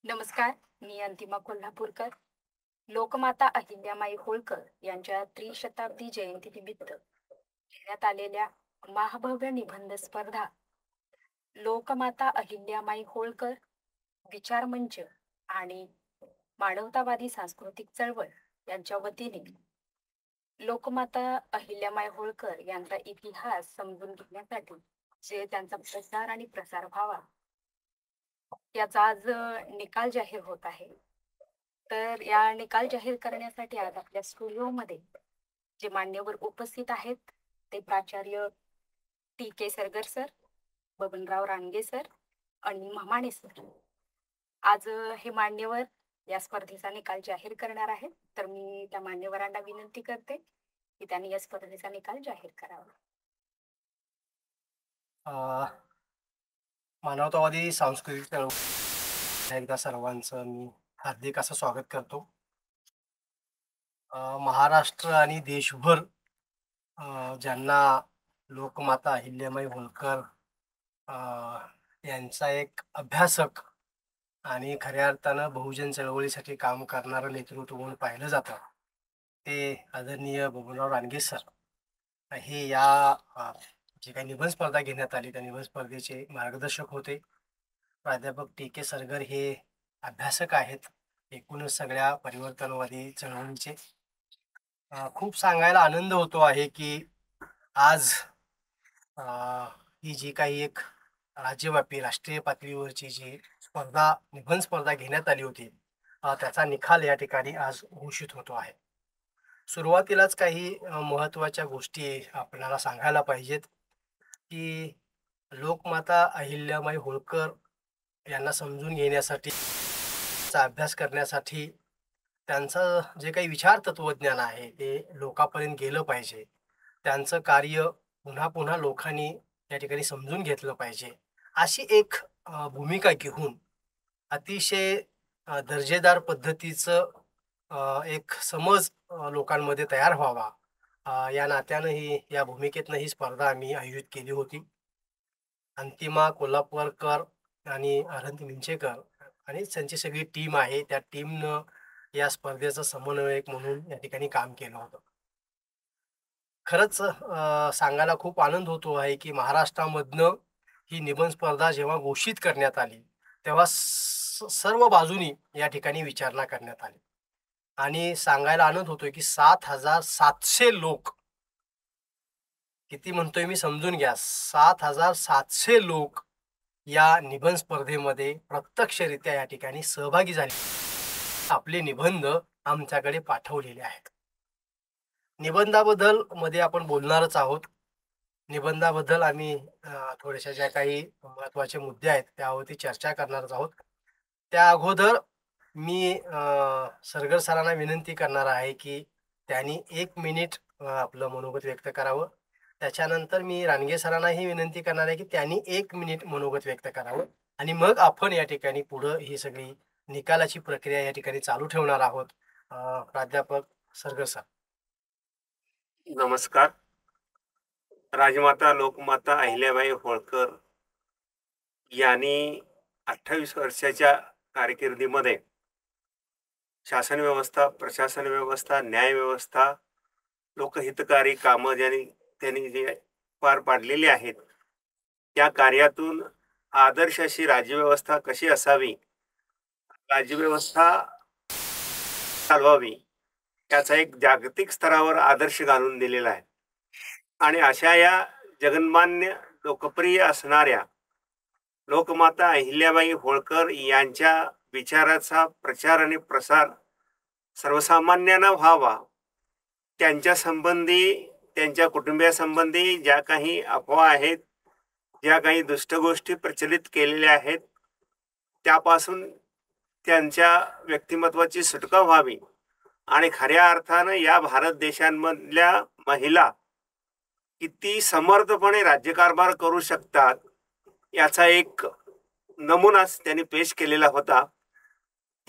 नमस्कार. मी अंतिमा कोल्हापूरकर. लोकमाता अहिल्यामाई होळकर यांच्या त्रिशताब्दी जयंतीनिमित्त घेण्यात आलेल्या महाभव्य निबंध स्पर्धा लोकमाता अहिल्यामाई होळकर विचार मंच आणि मानवतावादी सांस्कृतिक चळवळ यांच्या वतीने लोकमाता अहिल्यामाई होळकर यांचा इतिहास समजून घेण्यासाठी जे त्यांचा प्रचार आणि प्रसार व्हावा याचा आज निकाल जाहीर होत आहे. तर या निकाल जाहीर करण्यासाठी आज आपल्या स्टुडिओमध्ये जे मान्यवर उपस्थित आहेत ते प्राचार्य T K. Sargar sir, Babanrao Ranage sir आणि मामाणे सर. आज हे मान्यवर या स्पर्धेचा निकाल जाहीर करणार आहेत. तर मी त्या मान्यवरांना विनंती करते की त्यांनी या स्पर्धेचा निकाल जाहीर करावा. मानवतावादी सांस्कृतिक चळवळ एकदा सर्वांचं मी हार्दिक असं स्वागत करतो. महाराष्ट्र आणि देशभर ज्यांना लोकमाता अहिल्यामाई होळकर यांचा एक अभ्यासक आणि खऱ्या अर्थानं बहुजन चळवळीसाठी काम करणारं नेतृत्व म्हणून पाहिलं जातं, ते आदरणीय बबनराव रानगे सर हे या जी काही निबंध स्पर्धा घेण्यात आली त्या निबंध स्पर्धेचे मार्गदर्शक होते. प्राध्यापक टी.के. सरगर हे अभ्यासक आहेत एकूणच सगळ्या परिवर्तनवादी चळवळीचे. खूप सांगायला आनंद होतो आहे की आज ही जी काही एक राज्यव्यापी राष्ट्रीय पातळीवरची जी स्पर्धा निबंध स्पर्धा घेण्यात आली होती त्याचा निकाल या ठिकाणी आज घोषित होतो आहे. सुरुवातीलाच काही महत्त्वाच्या गोष्टी आपल्याला सांगायला पाहिजेत की लोकमाता अहिल्यामाई होळकर यांना समजून घेण्यासाठी अभ्यास करण्यासाठी त्यांचं जे काही विचार तत्वज्ञान आहे ते लोकांपर्यंत गेलं पाहिजे. त्यांचं कार्य पुन्हा पुन्हा लोकांनी या ठिकाणी समजून घेतलं पाहिजे अशी एक भूमिका घेऊन अतिशय दर्जेदार पद्धतीचं एक समज लोकांमध्ये तयार व्हावा या नात्यानं या भूमिकेतनं ही स्पर्धा आम्ही आयोजित केली होती. अंतिमा कोल्हापूरकर आणि अरविंद मिंचेकर आणि त्यांची सगळी टीम आहे त्या टीमनं या स्पर्धेचं समन्वयक म्हणून या ठिकाणी काम केलं होतं. खरंच सांगायला खूप आनंद होतो आहे की महाराष्ट्रामधनं ही निबंध स्पर्धा जेव्हा घोषित करण्यात आली तेव्हा सर्व बाजूनी या ठिकाणी विचारणा करण्यात आली आणि सांगायला आनंद होतोय की 7,700 लोक, किती म्हणतोय मी समजून घ्या, 7,700 लोक या निबंध स्पर्धेमध्ये प्रत्यक्षरित्या या ठिकाणी सहभागी झाले, आपले निबंध आमच्याकडे पाठवलेले आहेत. निबंधाबद्दल मध्ये आपण बोलणारच आहोत. निबंधाबद्दल आम्ही थोड्याशा ज्या काही महत्त्वाचे मुद्दे आहेत त्यावरती चर्चा करणारच आहोत. त्या अगोदर मी सरगर सरांना विनंती करणार आहे की त्यांनी 1 मिनिट आपलं मनोगत व्यक्त करावं. त्याच्यानंतर मी रानगे सरांनाही विनंती करणार आहे की त्यांनी 1 मिनिट मनोगत व्यक्त करावं आणि मग आपण या ठिकाणी पुढं ही सगळी निकालाची प्रक्रिया या ठिकाणी चालू ठेवणार आहोत. प्राध्यापक सरगर सर. नमस्कार. राजमाता लोकमाता अहिल्याबाई होळकर यांनी 28 वर्षाच्या कारकिर्दीमध्ये शासन व्यवस्था, प्रशासन व्यवस्था, न्याय व्यवस्था, लोकहितकारी कामं त्यांनी जे पार पाडलेली आहेत त्या कार्यातून आदर्श अशी राज्यव्यवस्था कशी असावी, राज्यव्यवस्था चालवावी याचा एक जागतिक स्तरावर आदर्श घालून दिलेला आहे. आणि अशा या जगन्मान्य लोकप्रिय असणाऱ्या लोकमाता अहिल्याबाई होळकर यांच्या विचाराचा प्रचार आणि प्रसार सर्वसामान्यांना व्हावा, त्यांच्या संबंधी, त्यांच्या कुटुंबियासंबंधी ज्या काही अफवा आहेत, ज्या काही दुष्ट गोष्टी प्रचलित केलेल्या आहेत त्यापासून त्यांच्या व्यक्तिमत्वाची सुटका व्हावी आणि खऱ्या अर्थानं या भारत देशांमधल्या महिला किती समर्थपणे राज्यकारभार करू शकतात याचा एक नमुनाच त्यांनी पेश केलेला होता.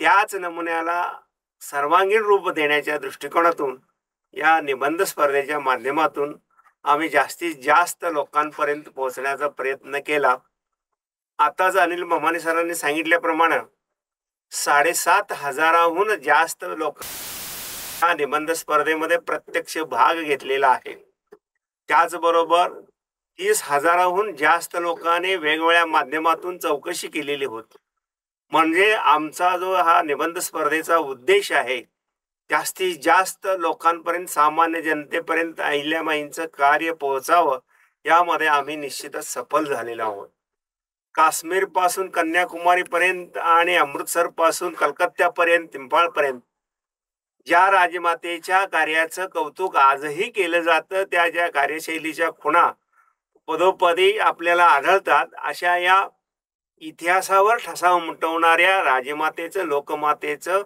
त्याच नमुन्याला सर्वांगीण रूप देण्याच्या दृष्टिकोनातून या निबंध स्पर्धेच्या माध्यमातून आम्ही जास्तीत जास्त लोकांपर्यंत पोहोचण्याचा प्रयत्न केला. आताच अनिल मामाने सरांनी सांगितल्याप्रमाणे 7,500हून जास्त लोक हा निबंध स्पर्धेमध्ये प्रत्यक्ष भाग घेतलेला आहे. त्याचबरोबर 30,000हून जास्त लोकांनी वेगवेगळ्या माध्यमातून चौकशी केलेली होती. म्हणजे आमचा जो हा निबंध स्पर्धेचा उद्देश आहे, जास्तीत जास्त लोकांपर्यंत, सामान्य जनतेपर्यंत अहिल्यामाईंचं कार्य पोहोचावं, यामध्ये आम्ही निश्चितच सफल झालेलो आहोत. काश्मीर पासून कन्याकुमारी पर्यंत आणि अमृतसर पासून कलकत्त्यापर्यंत, इम्फाळपर्यंत ज्या राजमातेच्या कार्याचं कौतुक आजही केलं जातं, त्या ज्या कार्यशैलीच्या खुणा पदोपदी आपल्याला आढळतात, अशा या इतिहासावर ठसा उमटवणाऱ्या राजमातेचं, लोकमातेचं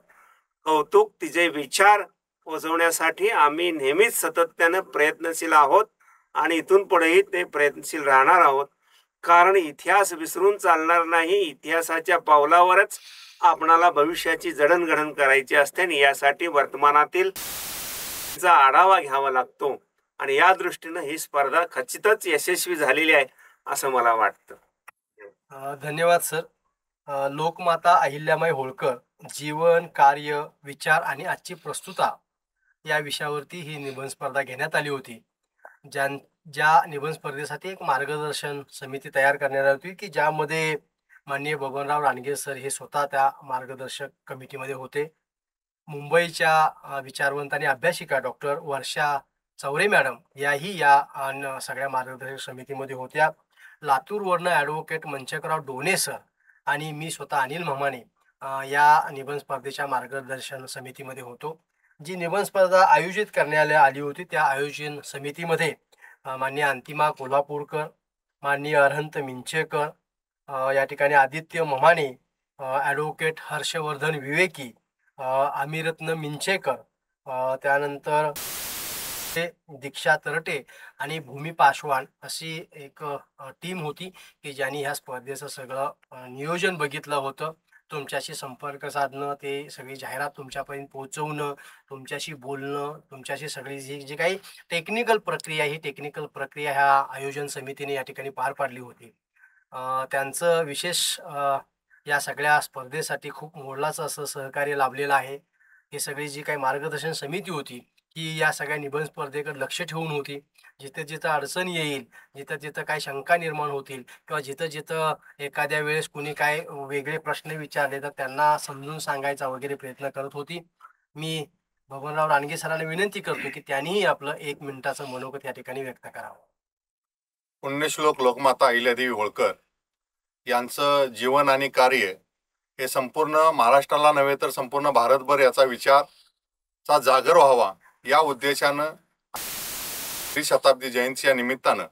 कौतुक, तिचे विचार पोहोचवण्यासाठी आम्ही नेहमीच सातत्यानं प्रयत्नशील आहोत आणि इथून पुढेही ते प्रयत्नशील राहणार आहोत. कारण इतिहास विसरून चालणार नाही. इतिहासाच्या पावलावरच आपणाला भविष्याची जडणघडण करायची असते आणि यासाठी वर्तमानातील आढावा घ्यावा लागतो आणि या दृष्टीनं ही स्पर्धा खचितच यशस्वी झालेली आहे असं मला वाटतं. धन्यवाद सर. लोकमाता अहिल्यामाई होळकर जीवन, कार्य, विचार आणि आजची प्रस्तुता या विषयावरती ही निबंध स्पर्धा घेण्यात आली होती. ज्या निबंध स्पर्धेसाठी एक मार्गदर्शन समिती तयार करण्यात आली होती की ज्यामध्ये माननीय बबनराव रानगे सर हे स्वतः त्या मार्गदर्शक कमिटीमध्ये होते. मुंबईच्या विचारवंत आणि अभ्यासिका डॉक्टर वर्षा चौरे मॅडम याही या सगळ्या मार्गदर्शक समितीमध्ये होत्या. लातूरवरनं ॲडव्होकेट मंचकराव डोणे सर आणि मी स्वतः अनिल म्हमाने या निबंध स्पर्धेच्या मार्गदर्शन समितीमध्ये होतो. जी निबंध स्पर्धा आयोजित करण्यात आली होती त्या आयोजन समितीमध्ये माननीय अंतिमा कोल्हापूरकर, माननीय अरहंत मिंचेकर, या ठिकाणी आदित्य म्हमाने, ॲडव्होकेट हर्षवर्धन विवेकी, अमिरत्न मिंचेकर, त्यानंतर दीक्षा तरटे आणि भूमी पासवान अशी एक टीम होती की ज्यांनी ह्या स्पर्धेचं सगळं नियोजन बघितलं होतं. तुमच्याशी संपर्क साधणं, ते सगळी जाहिरात तुमच्यापर्यंत पोहोचवणं, तुमच्याशी बोलणं, तुमच्याशी सगळी जी काही टेक्निकल प्रक्रिया, ही टेक्निकल प्रक्रिया ह्या आयोजन समितीने या ठिकाणी पार पाडली होती. त्यांचं विशेष या सगळ्या स्पर्धेसाठी खूप मोलाचं असं सहकार्य लाभलेलं आहे. ही सगळी जी काही मार्गदर्शन समिती होती ही या सगळ्या निबंध स्पर्धेकडे लक्ष ठेवून होती. जिथं जिथं अडचण येईल, जिथं जिथं काय शंका निर्माण होतील किंवा जिथं जिथं एखाद्या वेळेस कुणी काय वेगळे प्रश्न विचारले तर त्यांना समजून सांगायचा वगैरे प्रयत्न करत होती. मी बबनराव रानगे सरांना विनंती करतो की त्यांनीही आपलं 1 मिनिटाचं मनोगत या ठिकाणी व्यक्त करावं. पुण्यश्लोक लोकमाता अहिल्यादेवी होळकर यांचं जीवन आणि कार्य हे संपूर्ण महाराष्ट्राला नव्हे तर संपूर्ण भारतभर याचा विचारचा जागर व्हावा या उद्देशानं शताब्दी जयंतीच्या निमित्तानं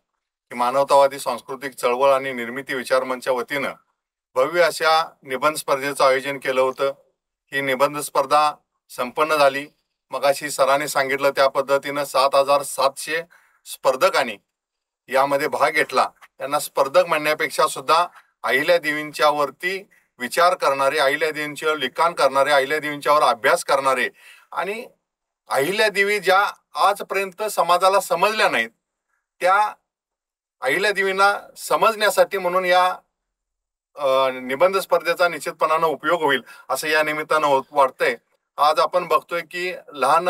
मानवतावादी सांस्कृतिक चळवळ आणि निर्मिती विचार मंचच्या वतीनं भव्य अशा निबंध स्पर्धेचं आयोजन केलं होतं. ही निबंध स्पर्धा संपन्न झाली. मगाशी सरांनी सांगितलं त्या पद्धतीनं 7,700 स्पर्धकांनी यामध्ये भाग घेतला. त्यांना स्पर्धक म्हणण्यापेक्षा सुद्धा अहिल्यादेवींच्या वरती विचार करणारे, अहिल्यादेवींच्यावर लिखाण करणारे, अहिल्यादेवींच्यावर अभ्यास करणारे आणि अहिल्यादेवी ज्या आजपर्यंत समाजाला समजल्या नाहीत त्या अहिल्यादेवींना समजण्यासाठी म्हणून या निबंध स्पर्धेचा निश्चितपणानं उपयोग होईल असं या निमित्तानं वाटतंय. आज आपण बघतोय की लहान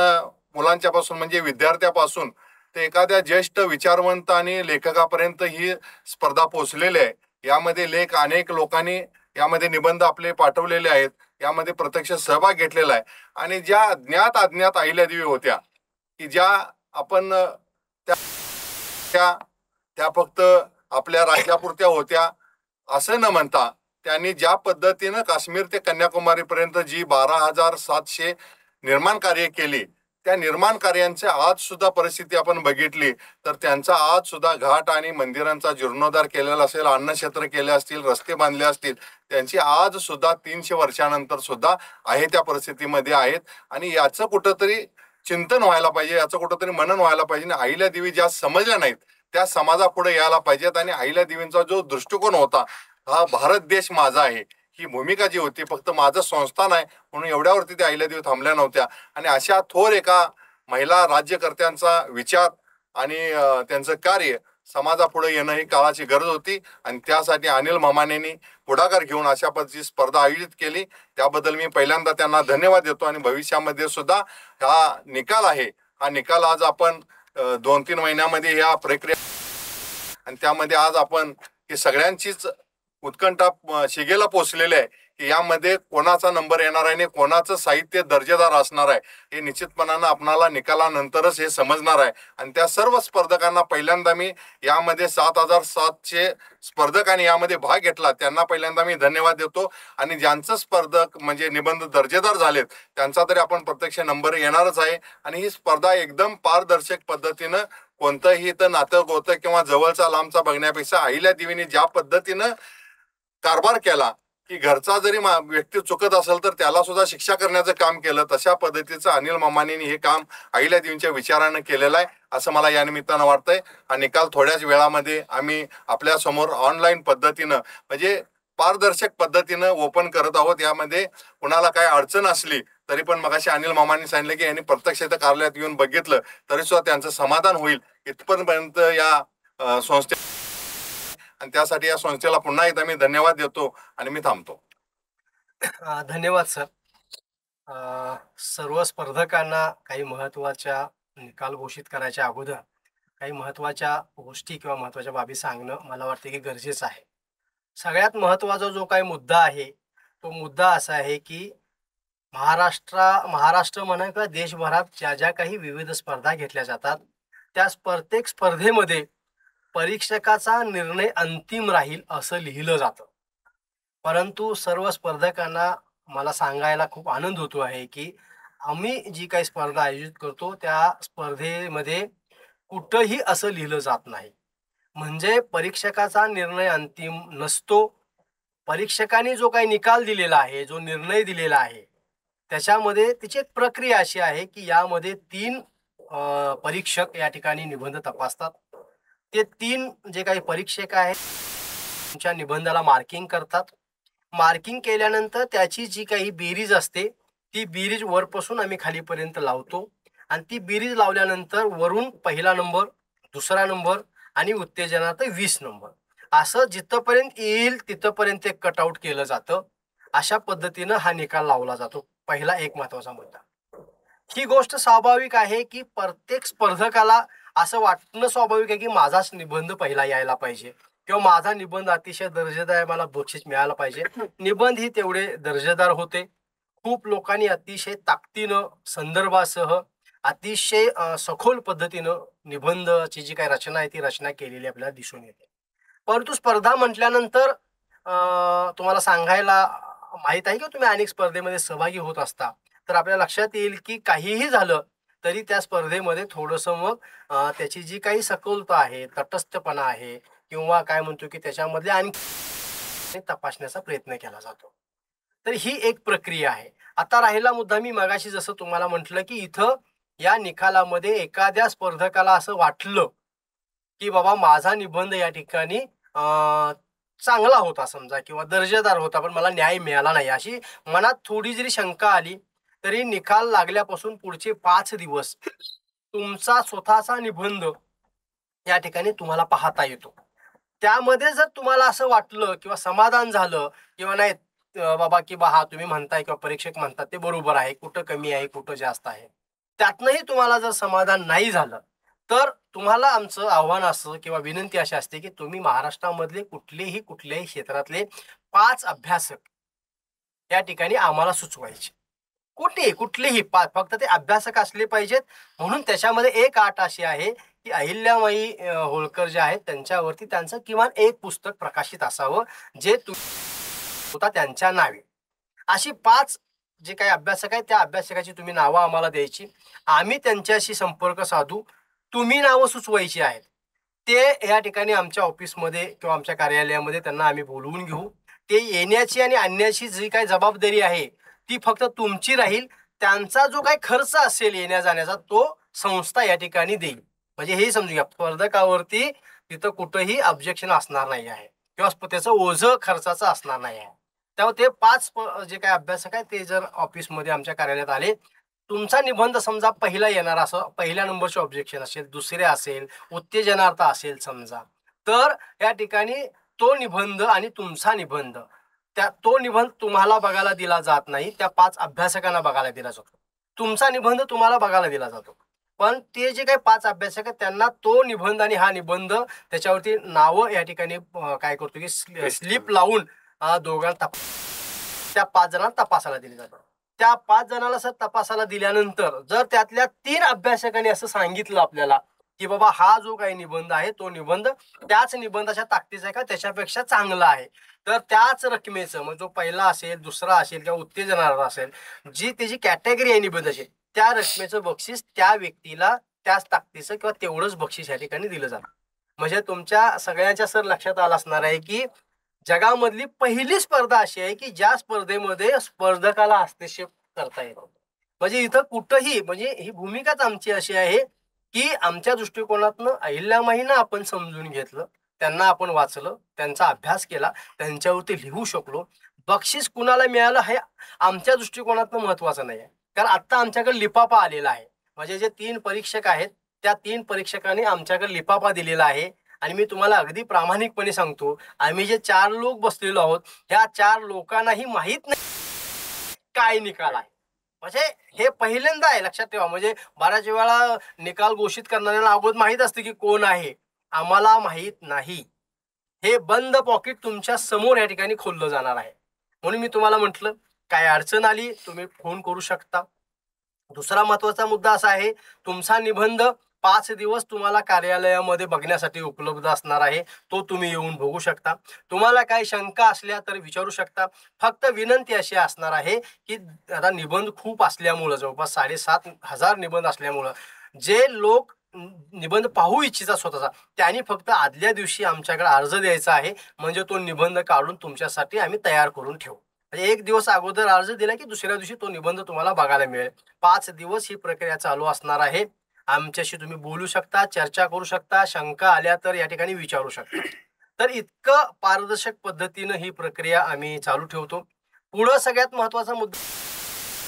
मुलांच्या पासून म्हणजे विद्यार्थ्यापासून ते एखाद्या ज्येष्ठ विचारवंत आणि लेखकापर्यंत ही स्पर्धा पोहोचलेली आहे. यामध्ये लेख अनेक लोकांनी यामध्ये निबंध आपले पाठवलेले आहेत. यामध्ये प्रत्यक्ष सहभाग घेतलेला आहे आणि ज्या ज्ञात अज्ञात अहिल्यादेवी होत्या की ज्या आपण त्या फक्त आपल्या राज्यापुरत्या होत्या असं न म्हणता त्यांनी ज्या पद्धतीनं काश्मीर ते कन्याकुमारी पर्यंत जी 12,700 निर्माण कार्य केली त्या निर्माण कार्यांच्या आज सुद्धा परिस्थिती आपण बघितली तर त्यांचा आज सुद्धा घाट आणि मंदिरांचा जीर्णोद्धार केलेला असेल, अन्नक्षेत्र केले असतील, रस्ते बांधले असतील, त्यांची आज सुद्धा 300 वर्षानंतर सुद्धा आहे त्या परिस्थितीमध्ये आहेत. आणि याचं कुठंतरी चिंतन व्हायला पाहिजे, याचं कुठंतरी मनन व्हायला पाहिजे. आणि अहिल्यादेवी ज्या समजल्या नाहीत त्या समाजापुढे यायला पाहिजेत. आणि अहिल्यादेवींचा जो दृष्टिकोन होता, हा भारत देश माझा आहे ही भूमिका जी होती, फक्त माझं संस्थान आहे म्हणून एवढ्यावरती त्या अहिल्यादेवी थांबल्या नव्हत्या. आणि अशा थोर एका महिला राज्यकर्त्यांचा विचार आणि त्यांचं कार्य समाजापुढे येणं ही काळाची गरज होती आणि त्यासाठी अनिल मामानेनी पुढाकार घेऊन अशा पद्धतीची स्पर्धा आयोजित केली. त्याबद्दल मी पहिल्यांदा त्यांना धन्यवाद देतो आणि भविष्यामध्ये सुद्धा हा निकाल आहे, हा निकाल आज आपण 2-3 महिन्यामध्ये या प्रक्रिया आणि त्यामध्ये आज आपण ही सगळ्यांचीच उत्कंठा शिगेला पोचलेली आहे की यामध्ये कोणाचा नंबर येणार आहे आणि कोणाचं साहित्य दर्जेदार असणार आहे हे निश्चितपणानं आपणाला निकालानंतरच हे समजणार आहे. आणि त्या सर्व स्पर्धकांना पहिल्यांदा मी यामध्ये 7,700 स्पर्धकांनी यामध्ये भाग घेतला त्यांना पहिल्यांदा मी धन्यवाद देतो. आणि ज्यांचं स्पर्धक म्हणजे निबंध दर्जेदार झालेत त्यांचा तरी आपण प्रत्यक्ष नंबर येणारच आहे. आणि ही स्पर्धा एकदम पारदर्शक पद्धतीनं कोणतंही इथं नातं गोतं किंवा जवळचा लांबचा बघण्यापेक्षा अहिल्यादेवीने ज्या पद्धतीनं कारभार केला की घरचा जरी व्यक्ती चुकत असेल तर त्याला सुद्धा शिक्षा करण्याचं काम केलं, तशा पद्धतीचं अनिल मामाने हे काम अहिल्यादेवींच्या विचारानं केलेलं आहे असं मला या निमित्तानं वाटतंय. हा निकाल थोड्याच वेळामध्ये आम्ही आपल्या समोर ऑनलाईन पद्धतीनं म्हणजे पारदर्शक पद्धतीनं ओपन करत आहोत. यामध्ये कुणाला काय अडचण असली तरी पण मगाशी अनिल मामांनी सांगितलं की यांनी प्रत्यक्ष इथं कार्यालयात येऊन बघितलं तरी सुद्धा त्यांचं समाधान होईल इथपर्यंत या संस्थे आणि त्यासाठी या संस्थेला पुन्हा एकदा मी धन्यवाद देतो आणि मी थांबतो. धन्यवाद सर. सर्व स्पर्धकांना काही महत्त्वाच्या निकाल घोषित करायच्या अगोदर काही महत्त्वाच्या गोष्टी किंवा महत्त्वाच्या बाबी सांगणं मला वाटतं की गरजेचं आहे. सगळ्यात महत्त्वाचा जो काही मुद्दा आहे तो मुद्दा असा आहे की महाराष्ट्र म्हणा किंवा देशभरात ज्या ज्या काही विविध स्पर्धा घेतल्या जातात त्या प्रत्येक स्पर्धेमध्ये परीक्षकाचा निर्णय अंतिम राहील असं लिहिलं जातं. परंतु सर्व स्पर्धकांना मला सांगायला खूप आनंद होतो आहे की आम्ही जी काही स्पर्धा आयोजित करतो त्या स्पर्धेमध्ये कुठंही असं लिहिलं जात नाही. म्हणजे परीक्षकाचा निर्णय अंतिम नसतो. परीक्षकाने जो काही निकाल दिलेला आहे, जो निर्णय दिलेला आहे त्याच्यामध्ये तिची एक प्रक्रिया अशी आहे की यामध्ये 3 परीक्षक या ठिकाणी निबंध तपासतात. ते 3 जे काही परीक्षक आहेत तुमच्या निबंधाला मार्किंग करतात. मार्किंग केल्यानंतर त्याची जी काही बेरीज असते ती बेरीज वरपासून आम्ही खालीपर्यंत लावतो आणि ती बेरीज लावल्यानंतर वरून पहिला नंबर, दुसरा नंबर आणि उत्तेजनात 20 नंबर असं जिथपर्यंत येईल तिथपर्यंत एक कटआउट केलं जातं. अशा पद्धतीनं हा निकाल लावला जातो. पहिला एक महत्त्वाचा मुद्दा. ही गोष्ट स्वाभाविक आहे की प्रत्येक स्पर्धकाला असं वाटणं स्वाभाविक आहे की माझाच निबंध पहिला यायला पाहिजे किंवा माझा निबंध अतिशय दर्जेदार आहे, मला बक्षीस मिळालं पाहिजे. निबंध ही तेवढे दर्जेदार होते. खूप लोकांनी अतिशय ताकदीनं संदर्भासह अतिशय सखोल पद्धतीनं निबंधची जी काही रचना आहे ती रचना केलेली आपल्याला दिसून येते. परंतु स्पर्धा म्हटल्यानंतर तुम्हाला सांगायला माहीत आहे की तुम्ही अनेक स्पर्धेमध्ये सहभागी होत असता तर आपल्या लक्षात येईल की काहीही झालं तरी त्या स्पर्धेमध्ये थोडंसं मग त्याची जी काही सखोलता आहे, तटस्थपणा आहे किंवा काय म्हणतो की त्याच्यामधले आणखी तपासण्याचा प्रयत्न केला जातो. तर ही एक प्रक्रिया आहे. आता राहिला मुद्दा मी मगाशी जसं तुम्हाला म्हटलं की इथं या निकालामध्ये एखाद्या स्पर्धकाला असं वाटलं की बाबा माझा निबंध या ठिकाणी चांगला होता समजा किंवा दर्जेदार होता पण मला न्याय मिळाला नाही अशी मनात थोडी जरी शंका आली तरी निकाल लागल्यापासून पुढचे 5 दिवस तुमचा स्वतःचा निबंध या ठिकाणी तुम्हाला पाहता येतो. त्यामध्ये जर तुम्हाला असं वाटलं किंवा समाधान झालं किंवा नाही बाबा की हा तुम्ही म्हणताय किंवा परीक्षक म्हणतात ते बरोबर आहे, कुठं कमी आहे कुठं जास्त आहे, त्यातनंही तुम्हाला जर समाधान नाही झालं तर तुम्हाला आमचं आव्हान असं किंवा विनंती अशी असते की तुम्ही महाराष्ट्रामधले कुठल्याही क्षेत्रातले 5 अभ्यासक या ठिकाणी आम्हाला सुचवायचे. कुठलेही 5 फक्त ते अभ्यासक असले पाहिजेत. म्हणून त्याच्यामध्ये एक अट अशी आहे की अहिल्यामाई होळकर जे आहेत त्यांच्यावरती त्यांचं किमान एक पुस्तक प्रकाशित असावं जे होता त्यांच्या नावे. अशी 5 जे काही अभ्यासक आहेत त्या अभ्यासकाची तुम्ही नावं आम्हाला द्यायची. आम्ही त्यांच्याशी संपर्क साधू. तुम्ही नावं सुचवायची आहेत ते या ठिकाणी आमच्या ऑफिसमध्ये किंवा आमच्या कार्यालयामध्ये त्यांना आम्ही बोलवून घेऊ. ते येण्याची आणि आणण्याची जी काही जबाबदारी आहे ती फक्त तुमची राहील. त्यांचा जो काही खर्च असेल येण्या जाण्याचा तो संस्था या ठिकाणी देईल. म्हणजे हे समजून घ्या स्पर्धकावरती तिथं कुठंही ऑब्जेक्शन असणार नाही आहे किंवा त्याचं ओझं खर्चाचं असणार नाही आहे. त्यामुळे ते 5 जे काही अभ्यासक आहेत ते जर ऑफिसमध्ये आमच्या कार्यालयात आले तुमचा निबंध समजा पहिला येणार, असं पहिल्या नंबरचे ऑब्जेक्शन असेल, दुसरे असेल, उत्तेजनार्थ असेल समजा, तर या ठिकाणी तो निबंध आणि तुमचा निबंध, तो निबंध तुम्हाला बघायला दिला जात नाही, त्या 5 अभ्यासकांना बघायला दिला जातो. तुमचा निबंध तुम्हाला बघायला दिला जातो, पण ते जे काही 5 अभ्यासक आहेत त्यांना तो निबंध आणि हा निबंध त्याच्यावरती नावं या ठिकाणी काय करतो की स्लिप लावून दोघांना त्या 5 जणांना तपासायला दिले जातात. त्या 5 जणांना सर तपासायला दिल्यानंतर जर त्यातल्या 3 अभ्यासकांनी असं सांगितलं आपल्याला की बाबा हा जो काही निबंध आहे तो निबंध त्याच निबंधाच्या ताकदीचा आहे का त्याच्यापेक्षा चांगला आहे, तर त्याच रकमेचं, मग जो पहिला असेल, दुसरा असेल किंवा उत्तेजनार्थ असेल, जी त्याची कॅटेगरी आहे निबंधाची, त्या रकमेचं बक्षीस त्या व्यक्तीला त्याच ताकदीचं किंवा तेवढंच बक्षीस या ठिकाणी दिलं जातं. म्हणजे तुमच्या सगळ्यांच्या सर लक्षात आलं असणार आहे की जगामधली पहिली स्पर्धा अशी आहे की ज्या स्पर्धेमध्ये स्पर्धकाला हस्तक्षेप करता येतो. म्हणजे इथं कुठंही, म्हणजे ही भूमिकाच आमची अशी आहे की आमच्या दृष्टिकोनातनं अहिल्यामाईंना आपण समजून घेतलं, त्यांना आपण वाचलं, त्यांचा अभ्यास केला, त्यांच्यावरती लिहू शकलो. बक्षीस कुणाला मिळालं हे आमच्या दृष्टिकोनातनं महत्वाचं नाही आहे, कारण आता आमच्याकडे लिफाफा आलेला आहे. म्हणजे जे 3 परीक्षक आहेत त्या 3 परीक्षकांनी आमच्याकडे लिफाफा दिलेला आहे. आणि मी तुम्हाला अगदी प्रामाणिकपणे सांगतो, आम्ही जे 4 लोक बसलेलो आहोत ह्या 4 लोकांनाही माहित नाही काय निकाल आहे. म्हणजे हे पहिल्यांदा आहे, लक्षात ठेवा. म्हणजे बऱ्याच वेळा निकाल घोषित करणाऱ्याला अगोदर माहित असते की कोण आहे, आम्हाला माहित नाही. हे बंद पॉकेट तुमच्या समोर या ठिकाणी खोललं जाणार आहे. म्हणून मी तुम्हाला म्हटलं काय अडचण आली तुम्ही फोन करू शकता. दुसरा महत्वाचा मुद्दा असा आहे, तुमचा निबंध 5 दिवस तुम्हाला कार्यालयामध्ये बघण्यासाठी उपलब्ध असणार आहे, तो तुम्ही येऊन बघू शकता. तुम्हाला काही शंका असल्या तर विचारू शकता. फक्त विनंती अशी असणार आहे की आता निबंध खूप असल्यामुळं, जवळपास 7,500 निबंध असल्यामुळं, जे लोक निबंध पाहू इच्छिता स्वतःचा त्यांनी फक्त आदल्या दिवशी आमच्याकडे अर्ज द्यायचा आहे, म्हणजे तो निबंध काढून तुमच्यासाठी आम्ही तयार करून ठेवू. म्हणजे 1 दिवस अगोदर अर्ज दिला की दुसऱ्या दिवशी तो निबंध तुम्हाला बघायला मिळेल. 5 दिवस ही प्रक्रिया चालू असणार आहे. आमच्याशी तुम्ही बोलू शकता, चर्चा करू शकता, शंका आल्या तर या ठिकाणी विचारू शकता. तर इतकं पारदर्शक पद्धतीनं ही प्रक्रिया आम्ही चालू ठेवतो. पुढं सगळ्यात महत्वाचा मुद्दा,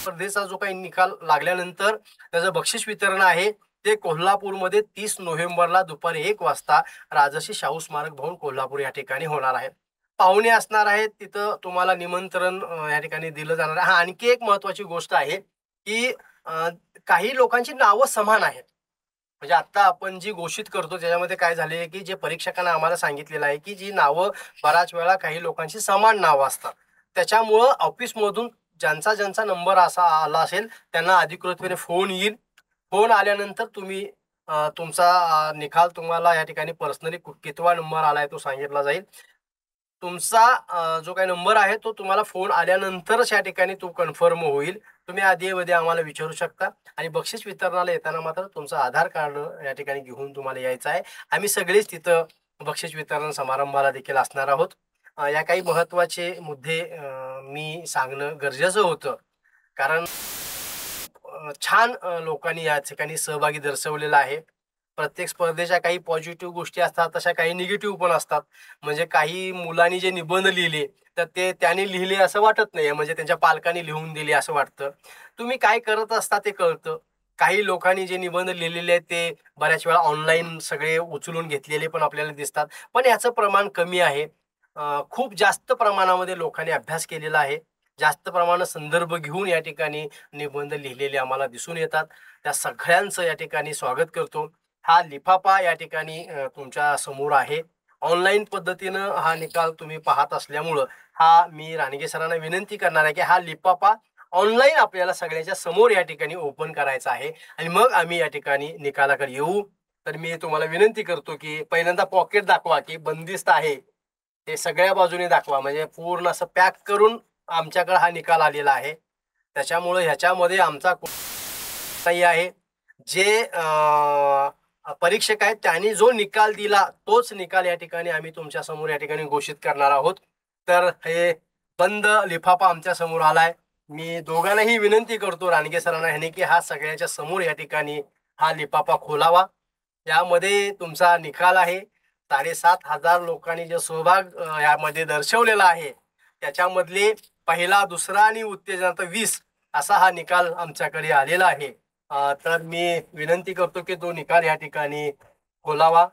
स्पर्धेचा जो काही निकाल लागल्यानंतर त्याचं बक्षीस वितरण आहे ते कोल्हापूरमध्ये 30 नोव्हेंबरला दुपारी 1 वाजता राजर्षी शाहू स्मारक भवन कोल्हापूर या ठिकाणी होणार आहे. पाहुणे असणार आहेत, तिथं तुम्हाला निमंत्रण या ठिकाणी दिलं जाणार आहे. आणखी एक महत्वाची गोष्ट आहे की काही लोकांची नावं समान आहेत. म्हणजे आता आपण जी घोषित करतो त्याच्यामध्ये काय झाले की जे परीक्षकांना आम्हाला सांगितलेलं आहे की जी नावं बऱ्याच वेळा काही लोकांची समान नावं असतात, त्याच्यामुळं ऑफिसमधून ज्यांचा नंबर असा आला असेल त्यांना अधिकृतपणे फोन येईल. फोन आल्यानंतर तुम्ही तुमचा निकाल तुम्हाला या ठिकाणी पर्सनली कितवा नंबर आलाय तो सांगितला जाईल. तुमचा जो काही नंबर आहे तो तुम्हाला फोन आल्यानंतरच या ठिकाणी तो कन्फर्म होईल. तुम्ही आधीमध्ये आम्हाला विचारू शकता. आणि बक्षीस वितरणाला येताना मात्र तुमचं आधार कार्ड या ठिकाणी घेऊन तुम्हाला यायचं आहे. आम्ही सगळेच तिथं बक्षीस वितरण समारंभाला देखील असणार आहोत. या काही महत्त्वाचे मुद्दे मी सांगणं गरजेचं होतं, कारण छान लोकांनी या ठिकाणी सहभागी दर्शवलेला आहे. प्रत्येक स्पर्धेच्या काही पॉझिटिव्ह गोष्टी असतात, तशा काही निगेटिव्ह पण असतात. म्हणजे काही मुलांनी जे निबंध लिहिले तर ते त्यांनी लिहिले असं वाटत नाही, म्हणजे त्यांच्या पालकांनी लिहून दिले असं वाटतं. तुम्ही काय करत असता ते कळतं. काही लोकांनी जे निबंध लिहिलेले आहेत ते बऱ्याच वेळा ऑनलाईन सगळे उचलून घेतलेले पण आपल्याला दिसतात, पण याचं प्रमाण कमी आहे. खूप जास्त प्रमाणामध्ये लोकांनी अभ्यास केलेला आहे. जास्त प्रमाणात संदर्भ घेऊन या ठिकाणी निबंध लिहिलेले आम्हाला दिसून येतात. त्या सगळ्यांचं या ठिकाणी स्वागत करतो. हा लिफाफा या ठिकाणी तुमच्या समोर आहे. ऑनलाईन पद्धतीनं हा निकाल तुम्ही पाहत असल्यामुळं मी रानगे सरांना विनंती करणार आहे की हा लिफाफा ऑनलाईन आपल्याला सगळ्यांच्या समोर या ठिकाणी ओपन करायचा आहे आणि मग आम्ही या ठिकाणी निकालाकडे येऊ. तर मी तुम्हाला विनंती करतो की पहिल्यांदा पॉकेट दाखवा की बंदिस्त आहे, ते सगळ्या बाजूने दाखवा. म्हणजे पूर्ण असं पॅक करून आमच्याकडे हा निकाल आलेला आहे. त्याच्यामुळं ह्याच्यामध्ये आमचा नाही आहे. जे परीक्षक आहेत त्यांनी जो निकाल दिला तोच निकाल या ठिकाणी आम्ही तुमच्या समोर या ठिकाणी घोषित करणार आहोत. तर हे बंद लिफाफा आमच्या समोर आलाय. मी दोघांनाही विनंती करतो रानगे सरांना ह्याने की हा सगळ्यांच्या समोर या ठिकाणी हा लिफाफा खोलावा. यामध्ये तुमचा निकाल आहे. 7,500 लोकांनी जो सहभाग यामध्ये दर्शवलेला आहे त्याच्यामधले पहिला, दुसरा आणि उत्तेजनार्थ 20 असा हा निकाल आमच्याकडे आलेला आहे. तर मी विनंती करतो की तो निकाल या ठिकाणी बोलावा.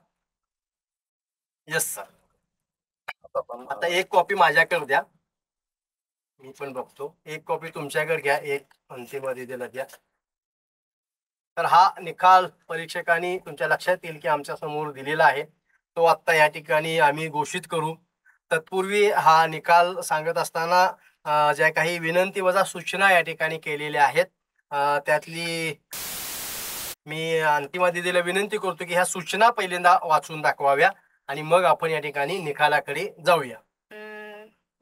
Yes sir. आता एक कॉपी माझ्याकडे द्या, मी पण बघतो. एक कॉपी तुमच्याकडे घ्या, एक अंतिम दिलेला द्या. तर हा निकाल परीक्षकांनी तुमच्या लक्षात येईल की आमच्या समोर दिलेला आहे, तो आता या ठिकाणी आम्ही घोषित करू. तत्पूर्वी हा निकाल सांगत असताना ज्या काही विनंती वजा सूचना या ठिकाणी केलेल्या आहेत, त्यातली मी अंतिम दिलेला विनंती करतो की ह्या सूचना पहिल्यांदा वाचून दाखवाव्या आणि मग आपण या ठिकाणी निकालाकडे जाऊया.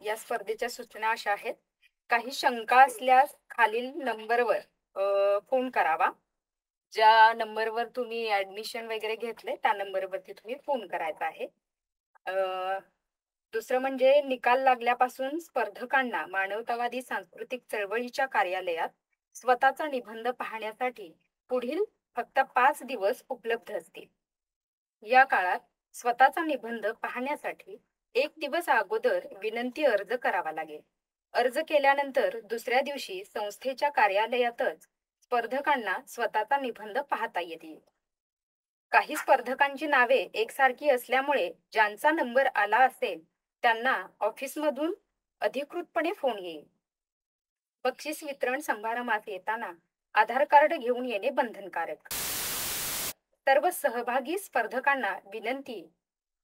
या स्पर्धेच्या सूचना अशा आहेत. काही शंका असल्यास खालील नंबरवर फोन करावा. ज्या नंबरवर तुम्ही ऍडमिशन वगैरे घेतले त्या नंबरवरती तुम्ही फोन करायचा आहे. दुसरं म्हणजे निकाल लागल्यापासून स्पर्धकांना मानवतावादी सांस्कृतिक चळवळीच्या कार्यालयात स्वतःचा निबंध पाहण्यासाठी पुढील फक्त 5 दिवस उपलब्ध असतील. या काळात स्वतःचा निबंध पाहण्यासाठी 1 दिवस अगोदर विनंती अर्ज करावा लागेल. अर्ज केल्यानंतर दुसऱ्या दिवशी संस्थेच्या कार्यालयातच स्पर्धकांना स्वतःचा निबंध पाहता येतील. काही स्पर्धकांची नावे एकसारखी असल्यामुळे ज्यांचा नंबर आला असेल त्यांना ऑफिसमधून अधिकृतपणे फोन येईल. बक्षीस वितरण समारंभात येताना आधार कार्ड घेऊन येणे बंधनकारक. सर्व सहभागी स्पर्धकांना विनंती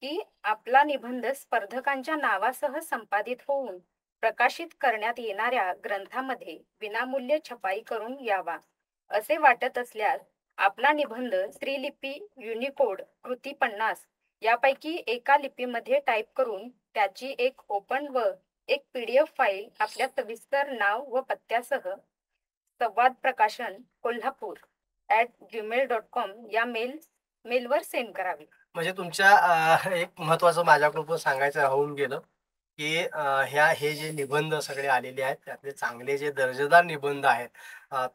की आपला निबंध स्पर्धकांच्या नावासह संपादित होऊन प्रकाशित करण्यात येणाऱ्या ग्रंथामध्ये विनामूल्य छपाई करून यावा. असे वाटत असल्यास आपला निबंध स्त्रीलिपी, युनिकोड, कृती 50 यापैकी एका लिपीमध्ये टाईप करून त्याची एक ओपन व एक PDF फाईल आपल्या सविस्तर नाव व पत्त्यासह संवाद प्रकाशन कोल्हापूर @gmail.com या मेलवर सेंड करावी. म्हणजे तुमच्या एक महत्वाचं माझ्याकडून सांगायचं राहून गेलं की हे जे निबंध सगळे आलेले आहेत त्यातले चांगले जे दर्जेदार निबंध आहेत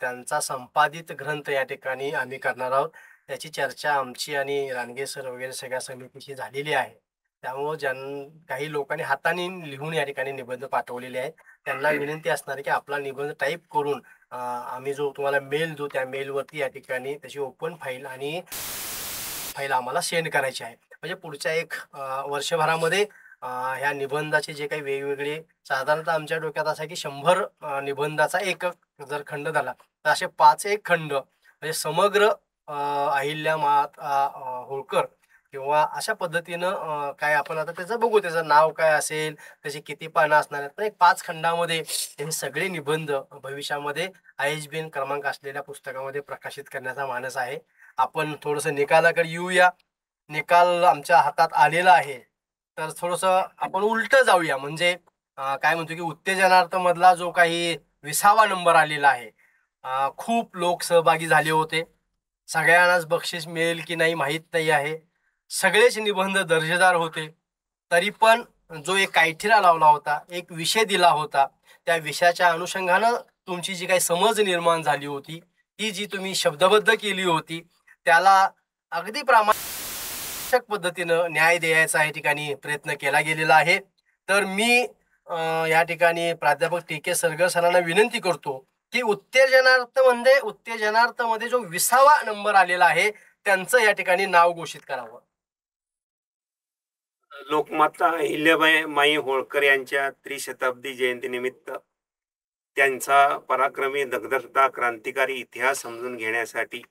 त्यांचा संपादित ग्रंथ या ठिकाणी आम्ही करणार आहोत. त्याची चर्चा आमची आणि रानगे सर वगैरे सगळ्या समितीशी झालेली आहे. त्यामुळं काही लोकांनी हाताने लिहून या ठिकाणी निबंध पाठवलेले आहेत, त्यांना विनंती असणार आहे की आपला निबंध टाईप करून आम्ही जो तुम्हाला मेल देऊ त्या मेलवरती या ठिकाणी त्याची ओपन फाईल आणि फाईल आम्हाला सेंड करायची आहे. म्हणजे पुढच्या एक वर्षभरामध्ये ह्या निबंधाचे जे काही वेगवेगळे साधारणतः आमच्या डोक्यात असं आहे की 100 निबंधाचा एक जर खंड झाला तर असे 5 एक खंड म्हणजे समग्र अहिल्या होळकर किंवा अशा पद्धतीनं काय आपण आता त्याचं बघू, त्याचं नाव काय असेल, त्याची किती पानं असणार आहेत. पण एक 5 खंडामध्ये हे सगळे निबंध भविष्यामध्ये ISBN क्रमांक असलेल्या पुस्तकामध्ये प्रकाशित करण्याचा मानस आहे. आपण थोडंसं निकालाकडे येऊया. निकाल आमच्या हातात आलेला आहे तर थोडंसं आपण उलट जाऊया. म्हणजे काय म्हणतो की उत्तेजनार्थ मधला जो काही 20वा नंबर आलेला आहे, खूप लोक सहभागी झाले होते. सगळ्यांनाच बक्षीस मिळेल की नाही माहीत नाही आहे. सगळेच निबंध दर्जेदार होते. तरी पण जो एक कायठिरा लावला होता, एक विषय दिला होता, त्या विषयाच्या अनुषंगानं तुमची जी काही समज निर्माण झाली होती, ती जी तुम्ही शब्दबद्ध केली होती, त्याला अगदी प्रामाणिक पद्धतीनं न्याय द्यायचा या ठिकाणी प्रयत्न केला गेलेला आहे. तर मी या ठिकाणी प्राध्यापक TK सरगर सरांना विनंती करतो की उत्तेजनार्थ मध्ये जो 20वा नंबर आलेला आहे त्यांचं या ठिकाणी नाव घोषित करावं. लोकमाता अहिल्याबाई होळकर यांच्या त्रिशताब्दी जयंतीनिमित्त त्यांचा पराक्रमी दगदगता क्रांतिकारी इतिहास समजून घेण्यासाठी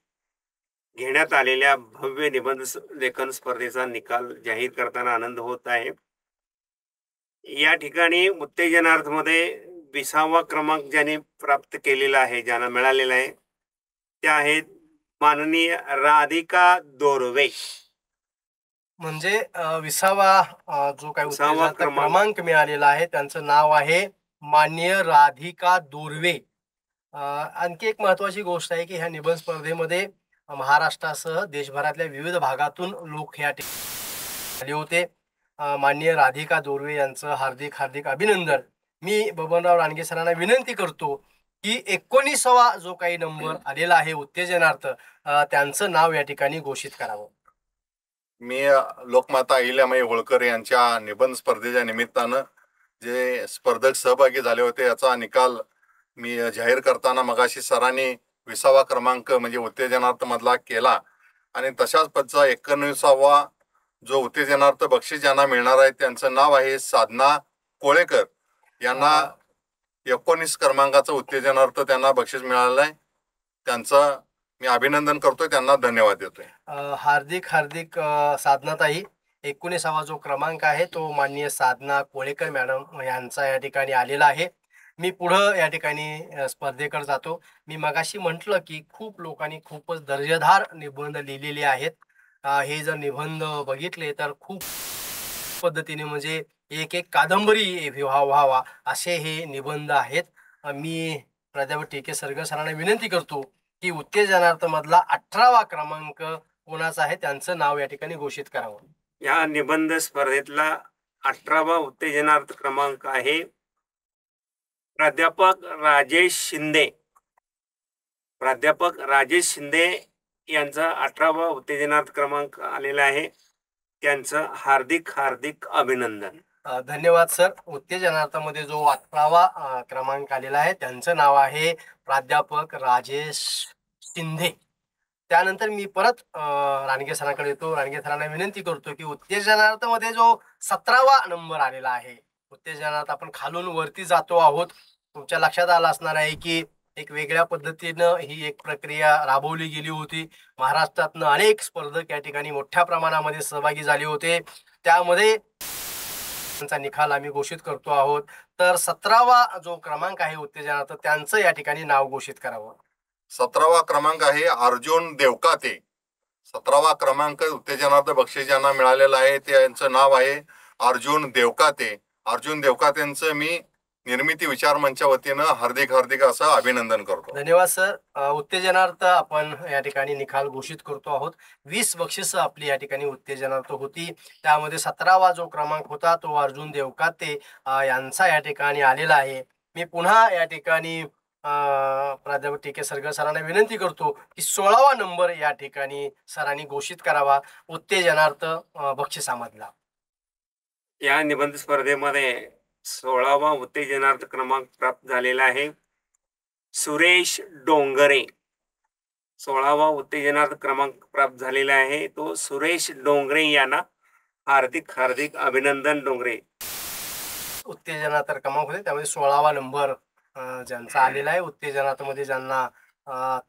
घेण्यात आलेल्या भव्य निबंध लेखन स्पर्धेचा निकाल जाहीर करताना आनंद होत आहे. या ठिकाणी उत्तेजनार्थ मध्ये 20वा क्रमांक ज्यांनी प्राप्त केलेला आहे, ज्यांना मिळालेला आहे, त्या आहेत माननीय राधिका दोरवे. म्हणजे 20वा जो काही क्रमांक मिळालेला आहे त्यांचं नाव आहे माननीय राधिका दोरवे. आणखी एक महत्वाची गोष्ट आहे की ह्या निबंध स्पर्धेमध्ये महाराष्ट्रासह देशभरातल्या विविध भागातून लोक ह्या ठिकाणी आले होते. माननीय राधिका दोरवे यांचं हार्दिक हार्दिक अभिनंदन. मी बबनराव रानगे सरांना विनंती करतो की 19वा जो काही नंबर आलेला आहे उत्तेजनार्थ त्यांचं नाव या ठिकाणी घोषित करावं. मी लोकमाता अहिल्याबाई होळकर यांच्या निबंध स्पर्धेच्या निमित्तानं जे स्पर्धक सहभागी झाले होते याचा निकाल मी जाहीर करताना मगाशी सरांनी 20वा क्रमांक म्हणजे उत्तेजनार्थ मधला केला आणि तशाच पद्धतीचा 19वा जो उत्तेजनार्थ बक्षीस ज्यांना मिळणार आहे त्यांचं नाव आहे साधना कोळेकर. यांना 19 क्रमांकाचं उत्तेजनार्थ त्यांना बक्षीस मिळालेलं आहे. त्यांचं मी अभिनंदन करतोय, त्यांना धन्यवाद देतोय. हार्दिक हार्दिक साधनाताई, 19वा जो क्रमांक आहे तो माननीय साधना कोळेकर मॅडम यांचा या ठिकाणी आलेला आहे. मी पुढं या ठिकाणी स्पर्धेकडे जातो. मी मगाशी म्हटलं की खूप लोकांनी खूपच दर्जेदार निबंध लिहिलेले आहेत. हे जर निबंध बघितले तर खूप पद्धतीने म्हणजे एक एक कादंबरी व्हावा असे हे निबंध आहेत. मी प्राध्यापक टी.के. सरगर सरांना विनंती करतो की उत्तेजनार्थ मधला 18वा क्रमांक कोणाचा आहे त्यांचं नाव या ठिकाणी घोषित करावं. या निबंध स्पर्धेतला 18वा उत्तेजनार्थ क्रमांक आहे प्राध्यापक राजेश शिंदे. प्राध्यापक राजेश शिंदे यांचा 18वा उत्तेजनार्थ क्रमांक आलेला आहे. त्यांचं हार्दिक हार्दिक अभिनंदन. धन्यवाद सर. उत्तेजनार्थामध्ये जो 18वा क्रमांक आलेला आहे त्यांचं नाव आहे प्राध्यापक राजेश शिंदे. त्यानंतर मी परत रानगे सरांकडे येतो. रानगे सरांना विनंती करतो की उत्तेजनार्थामध्ये जो 17वा नंबर आलेला आहे, उत्तेजनार्थ आपण खालून वरती जातो आहोत. तुमच्या लक्षात आलं असणार आहे की एक वेगळ्या पद्धतीनं ही एक प्रक्रिया राबवली गेली होती. महाराष्ट्रातनं अनेक स्पर्धक या ठिकाणी मोठ्या प्रमाणामध्ये सहभागी झाले होते. त्यामध्ये त्यांचा निकाल आम्ही घोषित करतो आहोत. तर 17वा जो क्रमांक आहे उत्तेजनार्थ त्यांचं या ठिकाणी नाव घोषित करावं. 17वा क्रमांक आहे अर्जुन देवकाते. 17वा क्रमांक उत्तेजनार्थ बक्षीस ज्यांना मिळालेलं आहे त्यांचं नाव आहे अर्जुन देवकाते. अर्जुन देवकातेंचं मी निर्मिती विचार मंच्या वतीनं हार्दिक हार्दिक असं अभिनंदन करतो. धन्यवाद सर. उत्तेजनार्थ आपण या ठिकाणी निकाल घोषित करतो आहोत. 20 बक्षिस आपली या ठिकाणी उत्तेजनार्थ होती. त्यामध्ये 17वा जो क्रमांक होता तो अर्जुन देवकाते यांचा या ठिकाणी आलेला आहे. मी पुन्हा या ठिकाणी प्राध्यापक टी.के. सरगर सरांना विनंती करतो की 16वा नंबर या ठिकाणी सरांनी घोषित करावा उत्तेजनार्थ बक्षिसामधला. या निबंध स्पर्धेमध्ये 16वा उत्तेजनार्थ क्रमांक प्राप्त झालेला आहे सुरेश डोंगरे. 16वा उत्तेजनार्थ क्रमांक प्राप्त झालेला आहे तो सुरेश डोंगरे यांना हार्दिक हार्दिक अभिनंदन. डोंगरे उत्तेजनार्थ क्रमांक होते त्यामध्ये 16वा नंबर ज्यांचा आलेला आहे. उत्तेजनार्थ मध्ये ज्यांना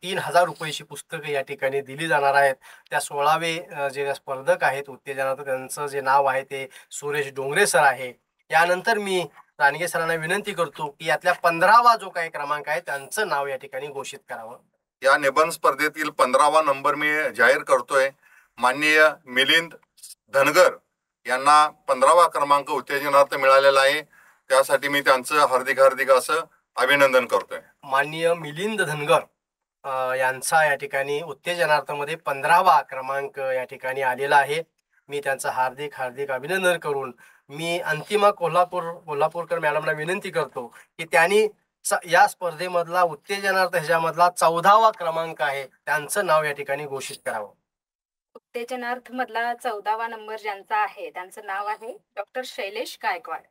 3000 रुपयाची पुस्तकं या ठिकाणी दिली जाणार आहेत त्या 16वे जे स्पर्धक आहेत उत्तेजनार्थ त्यांचं जे नाव आहे ते सुरेश डोंगरे सर आहे. यानंतर मी रानगे सरांना विनंती करतो की यातल्या 15वा जो काही क्रमांक आहे त्यांचं नाव या ठिकाणी घोषित करावं. या निबंध स्पर्धेतील 15वा नंबर मी जाहीर करतोय माननीय मिलिंद धनगर यांना 15वा क्रमांक उत्तेजनार्थ मिळालेला आहे. त्यासाठी मी त्यांचं हार्दिक हार्दिक असं अभिनंदन करतोय. माननीय मिलिंद धनगर यांचा या ठिकाणी उत्तेजनार्थामध्ये 15वा क्रमांक या ठिकाणी आलेला आहे. मी त्यांचं हार्दिक हार्दिक अभिनंदन करून मी अंतिमा कोल्हापूरकर मॅडमला विनंती करतो की त्यांनी या स्पर्धेमधला उत्तेजनार्थ ह्याच्यामधला 14वा क्रमांक आहे त्यांचं नाव या ठिकाणी घोषित करावं. उत्तेजनार्थ मधला 14वा नंबर ज्यांचा आहे त्यांचं नाव आहे डॉक्टर शैलेश गायकवाड.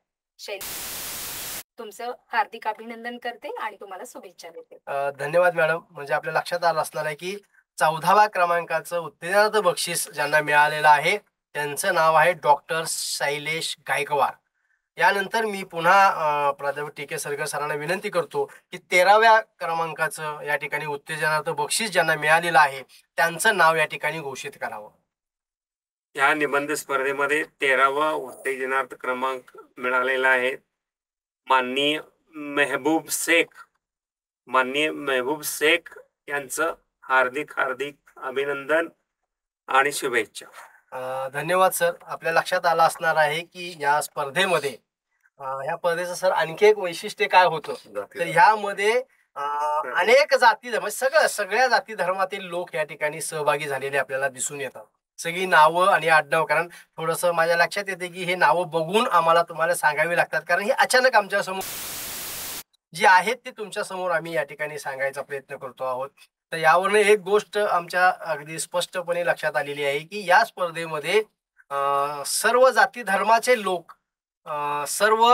तुमचं हार्दिक अभिनंदन करते आणि तुम्हाला शुभेच्छा देते. धन्यवाद मॅडम. म्हणजे आपल्या लक्षात आलं असणार आहे की 14व्या क्रमांकाचं उत्तेजनार्थ बक्षीस ज्यांना मिळालेलं आहे त्यांचं नाव आहे डॉक्टर शैलेश गायकवाड. यानंतर मी पुन्हा प्राध्यापक टी.के. सरगर सरांना विनंती करतो की 13व्या क्रमांकाचं या ठिकाणी उत्तेजनार्थ बक्षीस ज्यांना मिळालेलं आहे त्यांचं नाव या ठिकाणी घोषित करावं. या निबंध स्पर्धेमध्ये 13वा उत्तेजनार्थ क्रमांक मिळालेला आहे माननीय मेहबूब शेख. माननीय मेहबूब शेख यांचं हार्दिक हार्दिक अभिनंदन आणि शुभेच्छा. धन्यवाद सर. आपल्या लक्षात आलं असणार आहे की या स्पर्धेमध्ये ह्या स्पर्धेचं सर आणखी एक वैशिष्ट्य काय होतं तर ह्यामध्ये अनेक जाती धर्म सगळ्या जाती धर्मातील लोक या ठिकाणी सहभागी झालेले आपल्याला दिसून येतात. सगळी नावं आणि आडनाव, कारण थोडंसं माझ्या लक्षात येते की हे नावं बघून आम्हाला तुम्हाला सांगावी लागतात कारण हे अचानक आमच्या समोर जी आहेत ते तुमच्या समोर आम्ही या ठिकाणी सांगायचा प्रयत्न करतो आहोत. तर यावरून एक गोष्ट आमच्या अगदी स्पष्टपणे लक्षात आलेली आहे की या स्पर्धेमध्ये सर्व जाती धर्माचे लोक, सर्व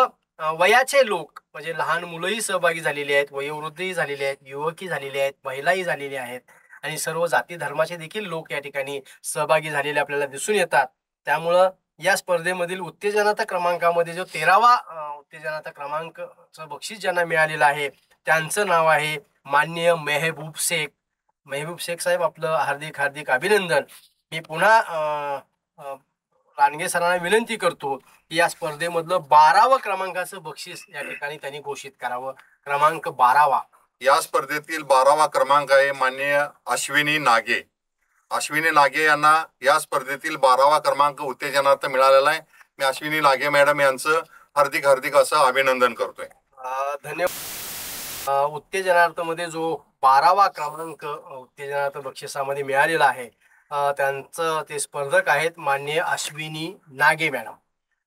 वयाचे लोक म्हणजे लहान मुलंही सहभागी झालेली आहेत, वयोवृद्धही झालेली आहेत, युवकही झालेली आहेत, महिलाही झालेली आहेत आणि सर्व जाती धर्माचे देखील लोक या ठिकाणी सहभागी झालेले आपल्याला दिसून येतात. त्यामुळं या स्पर्धेमधील उत्तेजनाचा क्रमांकामध्ये जो 13वा उत्तेजनाचा क्रमांकचं बक्षीस ज्यांना मिळालेलं आहे त्यांचं नाव आहे माननीय मेहबूब शेख. मेहबूब शेख साहेब, आपलं हार्दिक हार्दिक अभिनंदन. मी पुन्हा रानगे सरांना विनंती करतो की या स्पर्धेमधलं 12वा क्रमांकाचं बक्षीस या ठिकाणी त्यांनी घोषित करावं. क्रमांक 12वा. या स्पर्धेतील 12वा क्रमांक आहे माननीय अश्विनी नागे. अश्विनी नागे यांना या स्पर्धेतील 12वा क्रमांक उत्तेजनार्थ मिळालेला आहे. मी अश्विनी नागे मॅडम यांचं हार्दिक हार्दिक असं अभिनंदन करतोय. धन्यवाद. उत्तेजनार्थ मध्ये जो 12वा क्रमांक उत्तेजनार्थ बक्षिसामध्ये मिळालेला आहे त्यांचं ते स्पर्धक आहेत माननीय अश्विनी नागे मॅडम.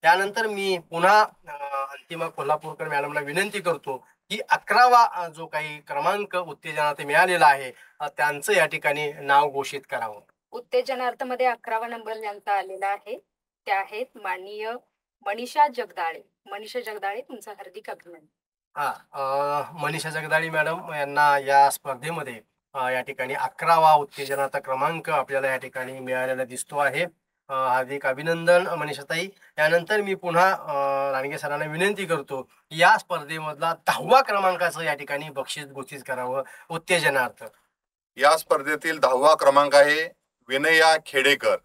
त्यानंतर मी पुन्हा अंतिमा कोल्हापूरकर मॅडमला विनंती करतो की 11वा जो काही क्रमांक उत्तेजनार्थ मिळालेला आहे त्यांचं या ठिकाणी नाव घोषित करावं. उत्तेजनार्थ मध्ये 11वा नंबर ज्यांचा आलेला आहे ते आहेत माननीय मनीषा जगदाळे. मनीषा जगदाळे, तुमचं हार्दिक अभिनंदन. मनीषा जगदाळे मॅडम यांना या स्पर्धेमध्ये या ठिकाणी 11वा उत्तेजनाचा क्रमांक आपल्याला या ठिकाणी मिळालेला दिसतो आहे. हार्दिक अभिनंदन मनीषाताई. त्यानंतर मी पुन्हा रानगे सरांना विनंती करतो की या स्पर्धेमधला 10वा क्रमांकाचं या ठिकाणी बक्षीस घोषित करावं उत्तेजनार्थ. या स्पर्धेतील 10वा क्रमांक आहे विनया खेडेकर.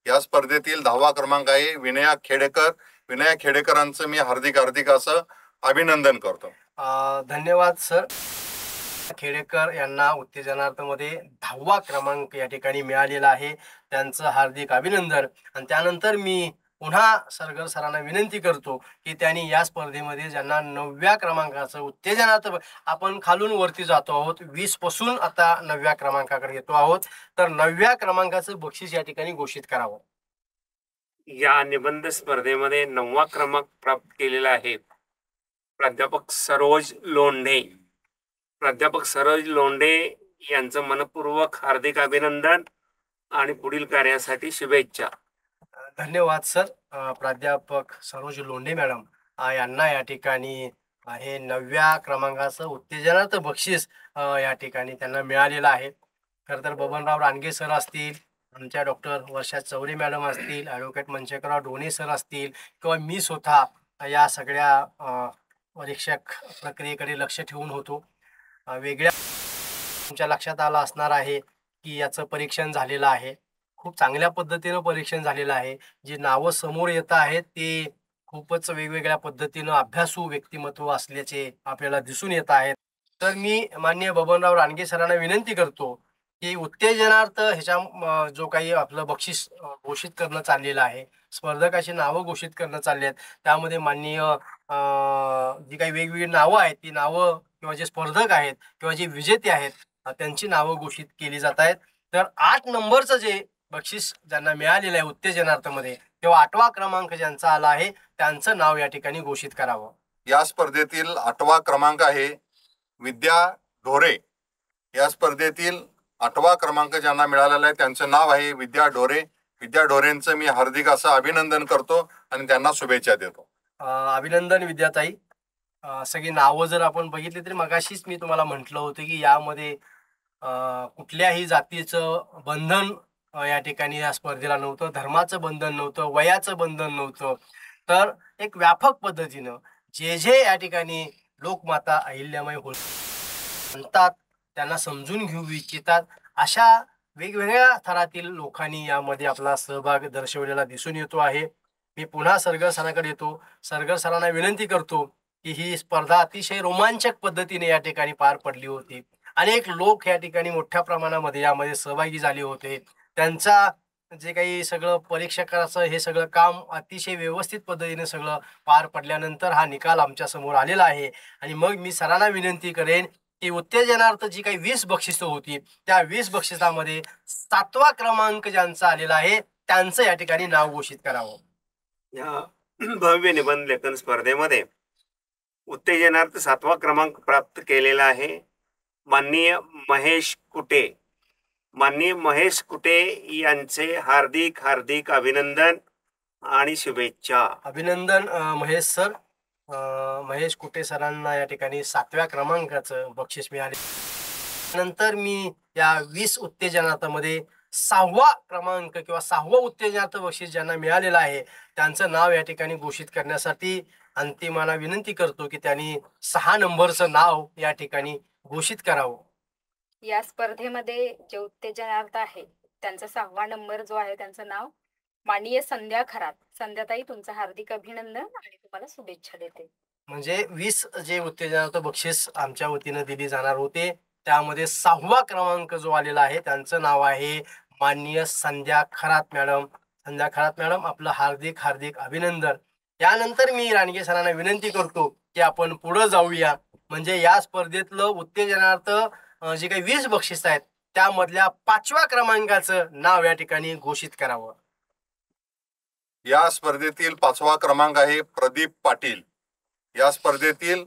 या स्पर्धेतील 10वा क्रमांक आहे विनया खेडेकर. विनया खेडेकरांचं मी हार्दिक हार्दिक असं अभिनंदन करतो. धन्यवाद सर. खेडेकर यांना उत्तेजनार्थ मध्ये 10वा क्रमांक या ठिकाणी मिळालेला आहे. त्यांचं हार्दिक अभिनंदन. आणि त्यानंतर मी पुन्हा सरगर सरांना विनंती करतो की त्यांनी या स्पर्धेमध्ये ज्यांना 9व्या क्रमांकाचं उत्तेजनार्थ, आपण खालून वरती जातो आहोत, 20 पासून आता 9व्या क्रमांकाकडे येतो आहोत, तर 9व्या क्रमांकाचं बक्षीस या ठिकाणी घोषित करावं. या निबंध स्पर्धेमध्ये 9वा क्रमांक प्राप्त केलेला आहे प्राध्यापक सरोज लोंढे. प्राध्यापक सरोज लोंढे यांचं मनपूर्वक हार्दिक अभिनंदन आणि पुढील कार्यासाठी शुभेच्छा. धन्यवाद सर. प्राध्यापक सरोज लोंढे मॅडम यांना या ठिकाणी हे 9व्या क्रमांकाचं उत्तेजनार्थ बक्षीस या ठिकाणी त्यांना मिळालेलं आहे. खरं तर बबनराव रानगे सर असतील, आमच्या डॉक्टर वर्षा चौरे मॅडम असतील, ॲडव्होकेट मंचकराव डोणे सर असतील किंवा मी स्वतः या सगळ्या परीक्षक प्रक्रियेकडे लक्ष ठेवून होतो. वेगळ्या तुमच्या लक्षात आलं असणार आहे की याचं परीक्षण झालेलं आहे. खूप चांगल्या पद्धतीनं परीक्षण झालेलं आहे. जी नावं समोर येत आहेत ते खूपच वेगवेगळ्या पद्धतीनं अभ्यासू व्यक्तिमत्व असल्याचे आपल्याला दिसून येत आहेत. तर मी माननीय बबनराव रानगे सरांना विनंती करतो की उत्तेजनार्थ ह्याच्या जो काही आपलं बक्षीस घोषित करणं चाललेलं आहे, स्पर्धकाची नावं घोषित करणं चालले आहेत, त्यामध्ये माननीय जी काही वेगवेगळी नावं आहेत ती नावं किंवा जे स्पर्धक आहेत किंवा जे विजेते आहेत त्यांची नावं घोषित केली जात आहेत. तर 8 नंबरचं जे बक्षीस ज्यांना मिळालेलं आहे उत्तेजनार्थमध्ये किंवा 8वा क्रमांक ज्यांचा आला आहे त्यांचं नाव या ठिकाणी घोषित करावं. या स्पर्धेतील 8वा क्रमांक आहे विद्या ढोरे. या स्पर्धेतील 8वा क्रमांक ज्यांना मिळालेला आहे त्यांचं नाव आहे विद्या ढोरे. विद्या ढोरेंचं मी हार्दिक असं अभिनंदन करतो आणि त्यांना शुभेच्छा देतो. अभिनंदन विद्याताई. सगळी नावं जर आपण बघितली तरी मगाशीच मी तुम्हाला म्हटलं होतं की यामध्ये कुठल्याही जातीचं बंधन या ठिकाणी या स्पर्धेला नव्हतं, धर्माचं बंधन नव्हतं, वयाचं बंधन नव्हतं. तर एक व्यापक पद्धतीनं जे या ठिकाणी लोकमाता अहिल्याबाई होळकर म्हणतात त्यांना समजून घेऊ इच्छितात अशा वेगवेगळ्या थरातील लोकांनी यामध्ये आपला सहभाग दर्शवलेला दिसून येतो आहे. मी पुन्हा सरगर सरांकडे येतो. सरगर सरांना विनंती करतो की ही स्पर्धा अतिशय रोमांचक पद्धतीने या ठिकाणी पार पडली होती. अनेक लोक या ठिकाणी मोठ्या प्रमाणामध्ये यामध्ये सहभागी झाले होते. त्यांचा जे काही सगळं परीक्षकाचं हे सगळं काम अतिशय व्यवस्थित पद्धतीने सगळं पार पडल्यानंतर हा निकाल आमच्या समोर आलेला आहे. आणि मग मी सरांना विनंती करेन की उत्तेजनार्थ जी काही 20 बक्षिसं होती त्या 20 बक्षिसामध्ये 7वा क्रमांक ज्यांचा आलेला आहे त्यांचं या ठिकाणी नाव घोषित करावं. या भव्य निबंध लेखन स्पर्धेमध्ये उत्तेजनार्थ 7वा क्रमांक प्राप्त केलेला आहे माननीय महेश कुटे. माननीय महेश कुटे यांचे हार्दिक हार्दिक अभिनंदन आणि शुभेच्छा. अभिनंदन महेश सर. महेश कुटे सरांना या ठिकाणी 7व्या क्रमांकाचं बक्षीस मिळाले. नंतर मी या 20 उत्तेजनार्थामध्ये 6वा क्रमांक किंवा 6वं उत्तेजनार्थ बक्षीस ज्यांना मिळालेलं आहे त्यांचं नाव या ठिकाणी घोषित करण्यासाठी अंतिमाला विनंती करतो की त्यांनी 6 नंबरचं नाव या ठिकाणी घोषित करावं. या स्पर्धेमध्ये जे उत्तेजनार्थ आहे त्यांचा 6वा नंबर जो आहे त्यांचं नाव माननीय संध्या खरात. संध्याताई, तुमचं हार्दिक अभिनंदन आणि तुम्हाला शुभेच्छा देते. म्हणजे 20 जे उत्तेजनार्थ बक्षीस आमच्या वतीनं दिली जाणार होते त्यामध्ये 6वा क्रमांक जो आलेला आहे त्यांचं नाव आहे माननीय संध्या खरात मॅडम. संध्या खरात मॅडम, आपलं हार्दिक हार्दिक अभिनंदन. यानंतर मी रानगे सरांना विनंती करतो की आपण पुढे जाऊया. म्हणजे या स्पर्धेतलं उत्तेजनार्थ जे काही 20 बक्षीस आहेत त्यामधल्या 5व्या क्रमांकाचं नाव या ठिकाणी घोषित करावं. या स्पर्धेतील 5वा क्रमांक आहे प्रदीप पाटील. या स्पर्धेतील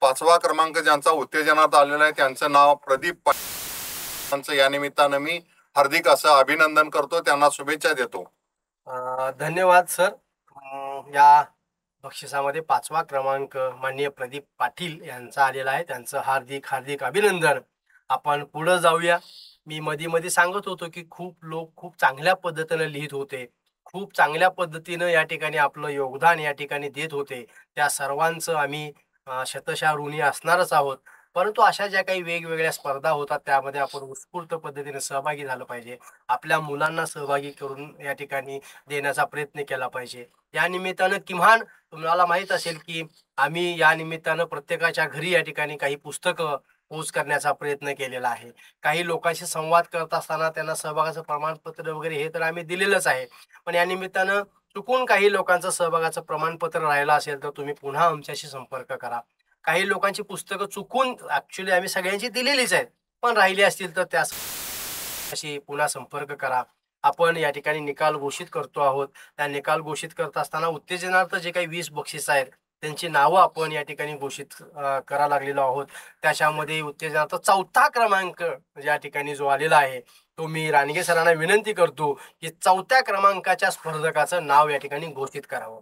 5वा क्रमांक ज्यांचा उत्तेजनात आलेला आहे त्यांचं नाव प्रदीप पाटील. या निमित्तानं मी हार्दिक असं अभिनंदन करतो, त्यांना शुभेच्छा देतो. धन्यवाद सर. या बक्षिसामध्ये 5वा क्रमांक माननीय प्रदीप पाटील यांचा आलेला आहे, त्यांचं हार्दिक हार्दिक अभिनंदन. आपण पुढे जाऊया. मी मध्ये सांगत होतो की खूप लोक खूप चांगल्या पद्धतीने लिहित होते, खूप चांगल्या पद्धतीनं या ठिकाणी आपलं योगदान या ठिकाणी देत होते. त्या सर्वांचं आम्ही शतशः ऋणी असणारच आहोत. परंतु अशा ज्या काही वेगवेगळ्या स्पर्धा होतात त्यामध्ये आपण उत्स्फूर्त पद्धतीने सहभागी झालं पाहिजे. आपल्या मुलांना सहभागी करून या ठिकाणी देण्याचा प्रयत्न केला पाहिजे. या निमित्तानं किमान तुम्हाला माहीत असेल की आम्ही या निमित्तानं प्रत्येकाच्या घरी या ठिकाणी काही पुस्तकं पोच करण्याचा प्रयत्न केलेला आहे. काही लोकांशी संवाद करत असताना त्यांना सहभागाचं प्रमाणपत्र वगैरे हे तर आम्ही दिलेलंच आहे. पण या निमित्तानं चुकून काही लोकांचं सहभागाचं प्रमाणपत्र राहिलं असेल तर तुम्ही पुन्हा आमच्याशी संपर्क करा. काही लोकांची पुस्तकं चुकून ऍक्च्युली आम्ही सगळ्यांची दिलेलीच आहेत, पण राहिली असतील तर त्याशी पुन्हा संपर्क करा. आपण या ठिकाणी निकाल घोषित करतो आहोत. त्या निकाल घोषित करत असताना उत्तेजनार्थ जे काही 20 बक्षीस आहेत त्यांची नावं आपण या ठिकाणी घोषित करा लागलेलो आहोत. त्याच्यामध्ये उत्तेजनार्थ 4था क्रमांक या ठिकाणी जो आलेला आहे तो मी रानगे सरांना विनंती करतो की 4थ्या क्रमांकाच्या स्पर्धकाचं नाव या ठिकाणी घोषित करावं.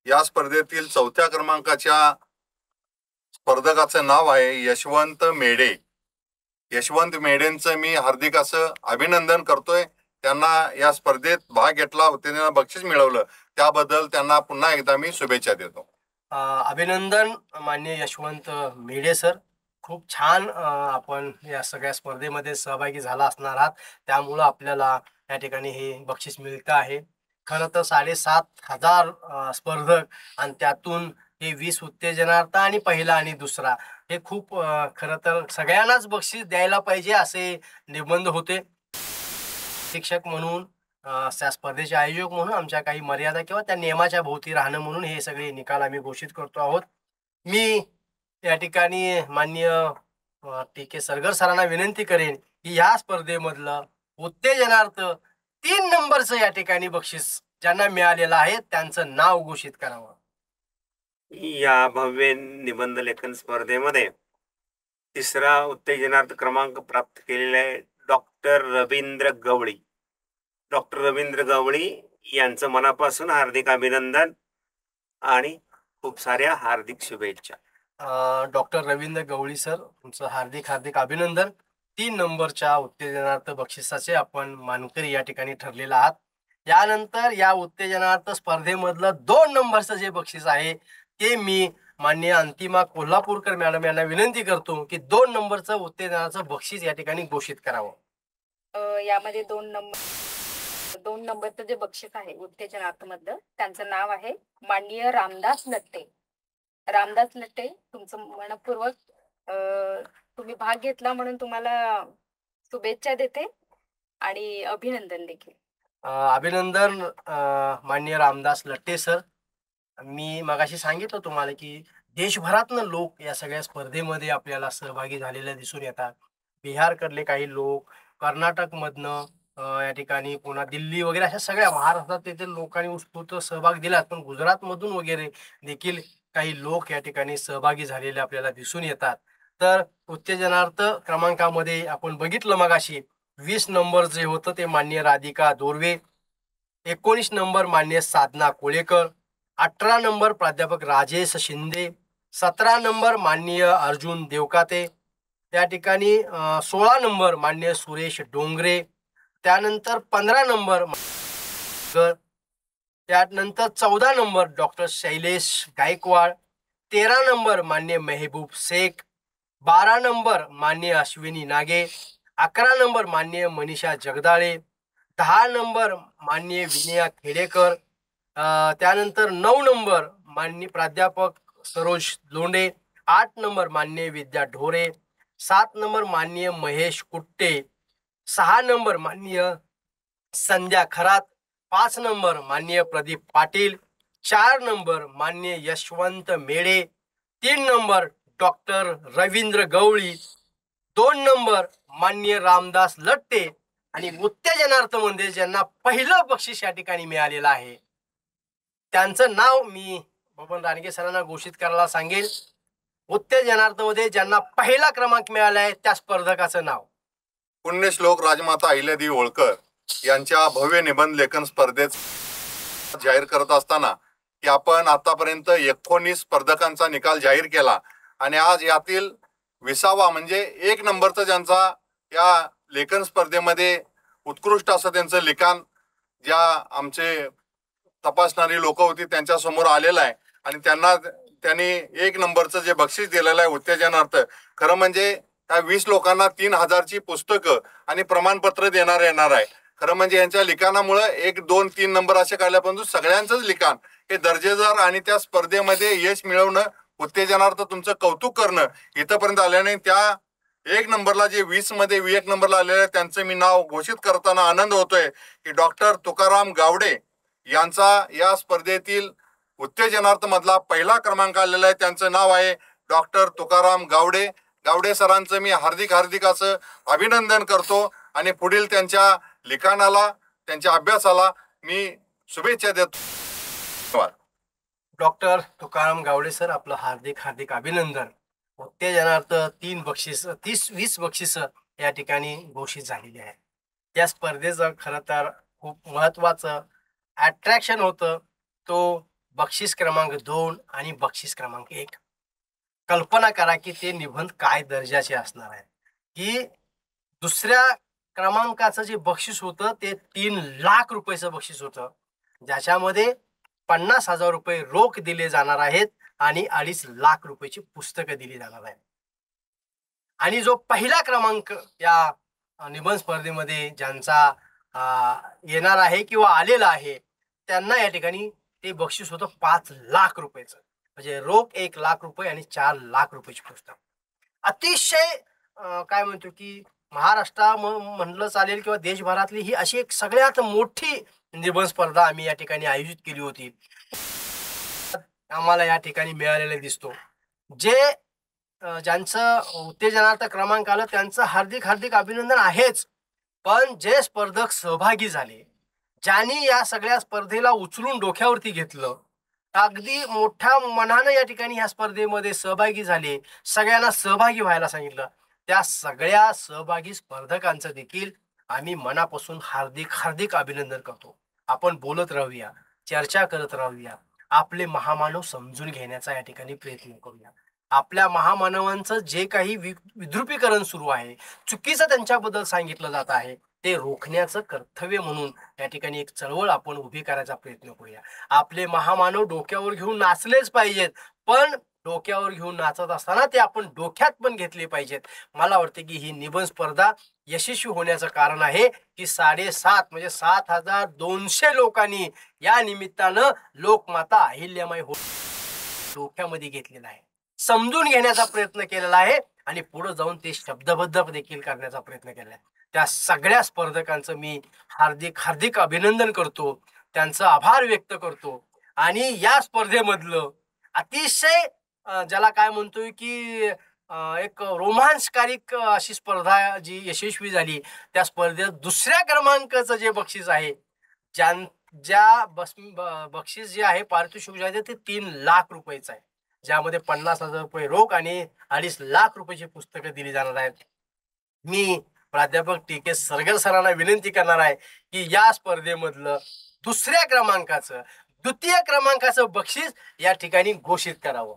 या स्पर्धेतील 4थ्या क्रमांकाच्या स्पर्धकाचं नाव आहे यशवंत मेढे. यशवंत मेढेंचं मी हार्दिक असं अभिनंदन करतोय. त्यांना या स्पर्धेत भाग घेतला, त्यांना बक्षीस मिळवलं, त्याबद्दल त्यांना पुन्हा एकदा मी शुभेच्छा देतो. अभिनंदन माननीय यशवंत मेढे सर. खूप छान आपण या सगळ्या स्पर्धेमध्ये सहभागी झाला असणार आहात, त्यामुळं आपल्याला या ठिकाणी हे बक्षीस मिळतं आहे. खरं तर 7,500 स्पर्धक आणि त्यातून हे 20 उत्तेजनार्थ आणि पहिला आणि दुसरा हे खूप खरं तर सगळ्यांनाच बक्षीस द्यायला पाहिजे असे निबंध होते. शिक्षक म्हणून त्या स्पर्धेचे आयोजक म्हणून आमच्या काही मर्यादा किंवा त्या नियमाच्या भोवती राहणं म्हणून हे सगळे निकाल आम्ही घोषित करतो आहोत. मी या ठिकाणी माननीय टी.के. सरगर सरांना विनंती करेन की या स्पर्धेमधलं उत्तेजनार्थ 3 नंबरचं या ठिकाणी बक्षीस ज्यांना मिळालेलं आहे त्यांचं नाव घोषित करावं. या भव्य निबंध लेखन स्पर्धेमध्ये 3रा उत्तेजनार्थ क्रमांक प्राप्त केलेला आहे डॉक्टर रवींद्र गवळी. डॉक्टर रवींद्र गवळी यांचं मनापासून हार्दिक अभिनंदन आणि खूप साऱ्या हार्दिक शुभेच्छा. डॉक्टर रवींद्र गवळी सर, तुमचं हार्दिक हार्दिक अभिनंदन. 3 नंबरच्या उत्तेजनार्थ बक्षिसाचे आपण मानकरी या ठिकाणी ठरलेला आहात. यानंतर या उत्तेजनार्थ स्पर्धेमधलं 2 नंबरचं जे बक्षीस आहे ते मी माननीय अंतिमा कोल्हापूरकर मॅडम यांना विनंती करतो की 2 नंबरचं उत्तेजनाचं बक्षीस या ठिकाणी घोषित करावं. यामध्ये 2 नंबरचं जे बक्षीस आहे उत्तेजनार्थ मधलं त्यांचं नाव आहे माननीय रामदास लट्टे. रामदास लट्टे, तुमचं मनपूर्वक तुम्ही भाग घेतला म्हणून तुम्हाला शुभेच्छा देते आणि अभिनंदन देखील. अभिनंदन माननीय रामदास लट्टे सर. मी मगाशी सांगितलं तुम्हाला की देशभरातनं लोक या सगळ्या स्पर्धेमध्ये आपल्याला सहभागी झालेले दिसून येतात. बिहारकडले काही लोक, कर्नाटकमधनं या ठिकाणी पुन्हा दिल्ली वगैरे अशा सगळ्या महाराष्ट्रात तेथील लोकांनी उत्स्फूर्त सहभाग दिलात, पण गुजरातमधून वगैरे देखील काही लोक या ठिकाणी सहभागी झालेले आपल्याला दिसून येतात. तर उत्तेजनार्थ क्रमांकामध्ये आपण बघितलं मगाशी 20 नंबर जे होतं ते माननीय राधिका दोर्वे, 19 नंबर माननीय साधना कोळेकर, 18 नंबर प्राध्यापक राजेश शिंदे, 17 नंबर माननीय अर्जुन देवकाते, त्या ठिकाणी 16 नंबर माननीय सुरेश डोंगरे, त्यानंतर 15 नंबर त्यानंतर 14 number doctor Shailesh Gaikwad, 13 number माननीय मेहबूब शेख, 12 नंबर माननीय अश्विनी नागे, 11 नंबर माननीय मनीषा जगदाळे, 10 नंबर माननीय विनया खेडेकर, त्यानंतर 9 नंबर माननीय प्राध्यापक सरोज लोंढे, 8 नंबर माननीय विद्या ढोरे, 7 नंबर माननीय महेश कुट्टे, 6 नंबर माननीय संध्या खरात, 5 नंबर माननीय प्रदीप पाटील, 4 नंबर माननीय यशवंत मेढे, 3 नंबर डॉक्टर रवींद्र गवळी, 2 नंबर माननीय रामदास लट्टे आणि उत्तेजनार्थ म्हणजे ज्यांना पहिलं बक्षीस या ठिकाणी मिळालेलं आहे त्यांचं नाव मी बबन रानगे सरांना घोषित करायला सांगेल. उत्तेजनार्थ मध्ये ज्यांना पहिला क्रमांक मिळाला आहे त्या स्पर्धकाचं नाव पुण्यश्लोक राजमाता अहिल्यादेवी होळकर यांच्या भव्य निबंध लेखन स्पर्धेत जाहीर करत असताना की आपण आतापर्यंत 19 स्पर्धकांचा निकाल जाहीर केला आणि आज यातील 20वा म्हणजे 1 नंबरचा ज्यांचा या लेखन स्पर्धेमध्ये उत्कृष्ट असं त्यांचं लिखाण ज्या आमचे तपासणारी लोक होती त्यांच्या समोर आलेलं आहे आणि त्यांनी 1 नंबरचं जे बक्षीस दिलेलं आहे उत्तेजनार्थ, खरं म्हणजे त्या 20 लोकांना 3000ची पुस्तकं आणि प्रमाणपत्र येणार आहे. खरं म्हणजे यांच्या लिखाणामुळे 1, 2, 3 नंबर असे काढल्या, परंतु सगळ्यांचंच लिखाण हे दर्जेदार आणि त्या स्पर्धेमध्ये यश मिळवणं, उत्तेजनार्थ तुमचं कौतुक करणं इथंपर्यंत आल्याने त्या 1 नंबरला जे 20 मध्ये 1 नंबरला आलेले त्यांचं मी नाव घोषित करताना आनंद होतोय की डॉक्टर तुकाराम गावडे यांचा या स्पर्धेतील उत्तेजनार्थ मधला पहिला क्रमांक आलेला आहे. त्यांचं नाव आहे डॉक्टर तुकाराम गावडे. गावडे सरांचं मी हार्दिक असं अभिनंदन करतो आणि पुढील त्यांच्या लिखाणाला त्यांच्या अभ्यासाला मी शुभेच्छा देतो. धन्यवाद. डॉक्टर तुकाराम गावडे सर आपलं हार्दिक अभिनंदन. उत्तेजनार्थ 20 बक्षिस या ठिकाणी घोषित झालेली आहे. त्या स्पर्धेचं खरं तर खूप महत्वाचं अट्रॅक्शन होतं तो बक्षीस क्रमांक 2 आणि बक्षीस क्रमांक 1. कल्पना करा की ते निबंध काय दर्जाचे असणार आहे की दुसऱ्या क्रमांकाचं जे बक्षीस होतं ते 3 लाख रुपयाचं बक्षीस होतं, ज्याच्यामध्ये 50,000 रुपये रोख दिले जाणार आहेत आणि 2.5 लाख रुपयाची पुस्तकं दिली जाणार आहेत. आणि जो पहिला क्रमांक या निबंध स्पर्धेमध्ये ज्यांचा येणार आहे किंवा आलेला आहे त्यांना या ठिकाणी ते बक्षीस होतं 5 लाख रुपयाचं, म्हणजे रोख 1 लाख रुपये आणि 4 लाख रुपयाची पुस्तक. अतिशय काय म्हणतो की महाराष्ट्र म्हणलं चालेल किंवा देशभरातली ही अशी एक सगळ्यात मोठी निबंध स्पर्धा आम्ही या ठिकाणी आयोजित केली होती. आम्हाला या ठिकाणी मिळालेला दिसतो. जे ज्यांचं उत्तेजनार्थ क्रमांक आलं त्यांचं हार्दिक अभिनंदन आहेच, पण जे स्पर्धक सहभागी झाले, ज्यांनी या सगळ्या स्पर्धेला उचलून डोक्यावरती घेतलं, अगदी मोठ्या मनानं या ठिकाणी ह्या स्पर्धेमध्ये सहभागी झाले, सगळ्यांना सहभागी व्हायला सांगितलं, त्या सगळ्या सहभागी स्पर्धकांचं देखील आम्ही मनापासून हार्दिक अभिनंदन करतो. आपण बोलत राहूया, चर्चा करत राहूया, आपले महामानव समजून घेण्याचा या ठिकाणी प्रयत्न करूया. आपल्या महामानवांचं जे काही विद्रुपीकरण सुरू आहे, चुकीचं त्यांच्याबद्दल सांगितलं जात आहे, ते रोखण्याचं कर्तव्य म्हणून या ठिकाणी एक चळवळ आपण उभी करायचा प्रयत्न करूया. आपले महामानव डोक्यावर घेऊन नाचलेच पाहिजेत, पण डोक्यावर घेऊन नाचत असताना ते आपण डोक्यात पण घेतले पाहिजेत. मला वाटते की ही निबंध स्पर्धा यशस्वी होण्याचं कारण आहे की 7.5 म्हणजे 7,200 लोकांनी या निमित्तानं लोकमाता अहिल्यामाई डोक्यामध्ये घेतलेला आहे, समजून घेण्याचा प्रयत्न केलेला आहे आणि पुढे जाऊन ते शब्दबद्ध देखील करण्याचा प्रयत्न केला आहे. त्या सगळ्या स्पर्धकांचं मी हार्दिक अभिनंदन करतो, त्यांचं आभार व्यक्त करतो. आणि या स्पर्धेमधलं अतिशय ज्याला काय म्हणतोय की एक रोमांचकारक अशी स्पर्धा जी यशस्वी झाली, त्या स्पर्धेत दुसऱ्या क्रमांकाचं जे बक्षीस आहे, बक्षीस जे आहे पारितोषिक जे आहे ते 3 लाख रुपयाचं आहे, ज्यामध्ये 50,000 रुपये रोख आणि 2.5 लाख रुपयाची पुस्तकं दिली जाणार आहेत. मी प्राध्यापक TK सरगर सरांना विनंती करणार आहे की या स्पर्धेमधलं दुसऱ्या क्रमांकाचं द्वितीय क्रमांकाचं बक्षीस या ठिकाणी घोषित करावं.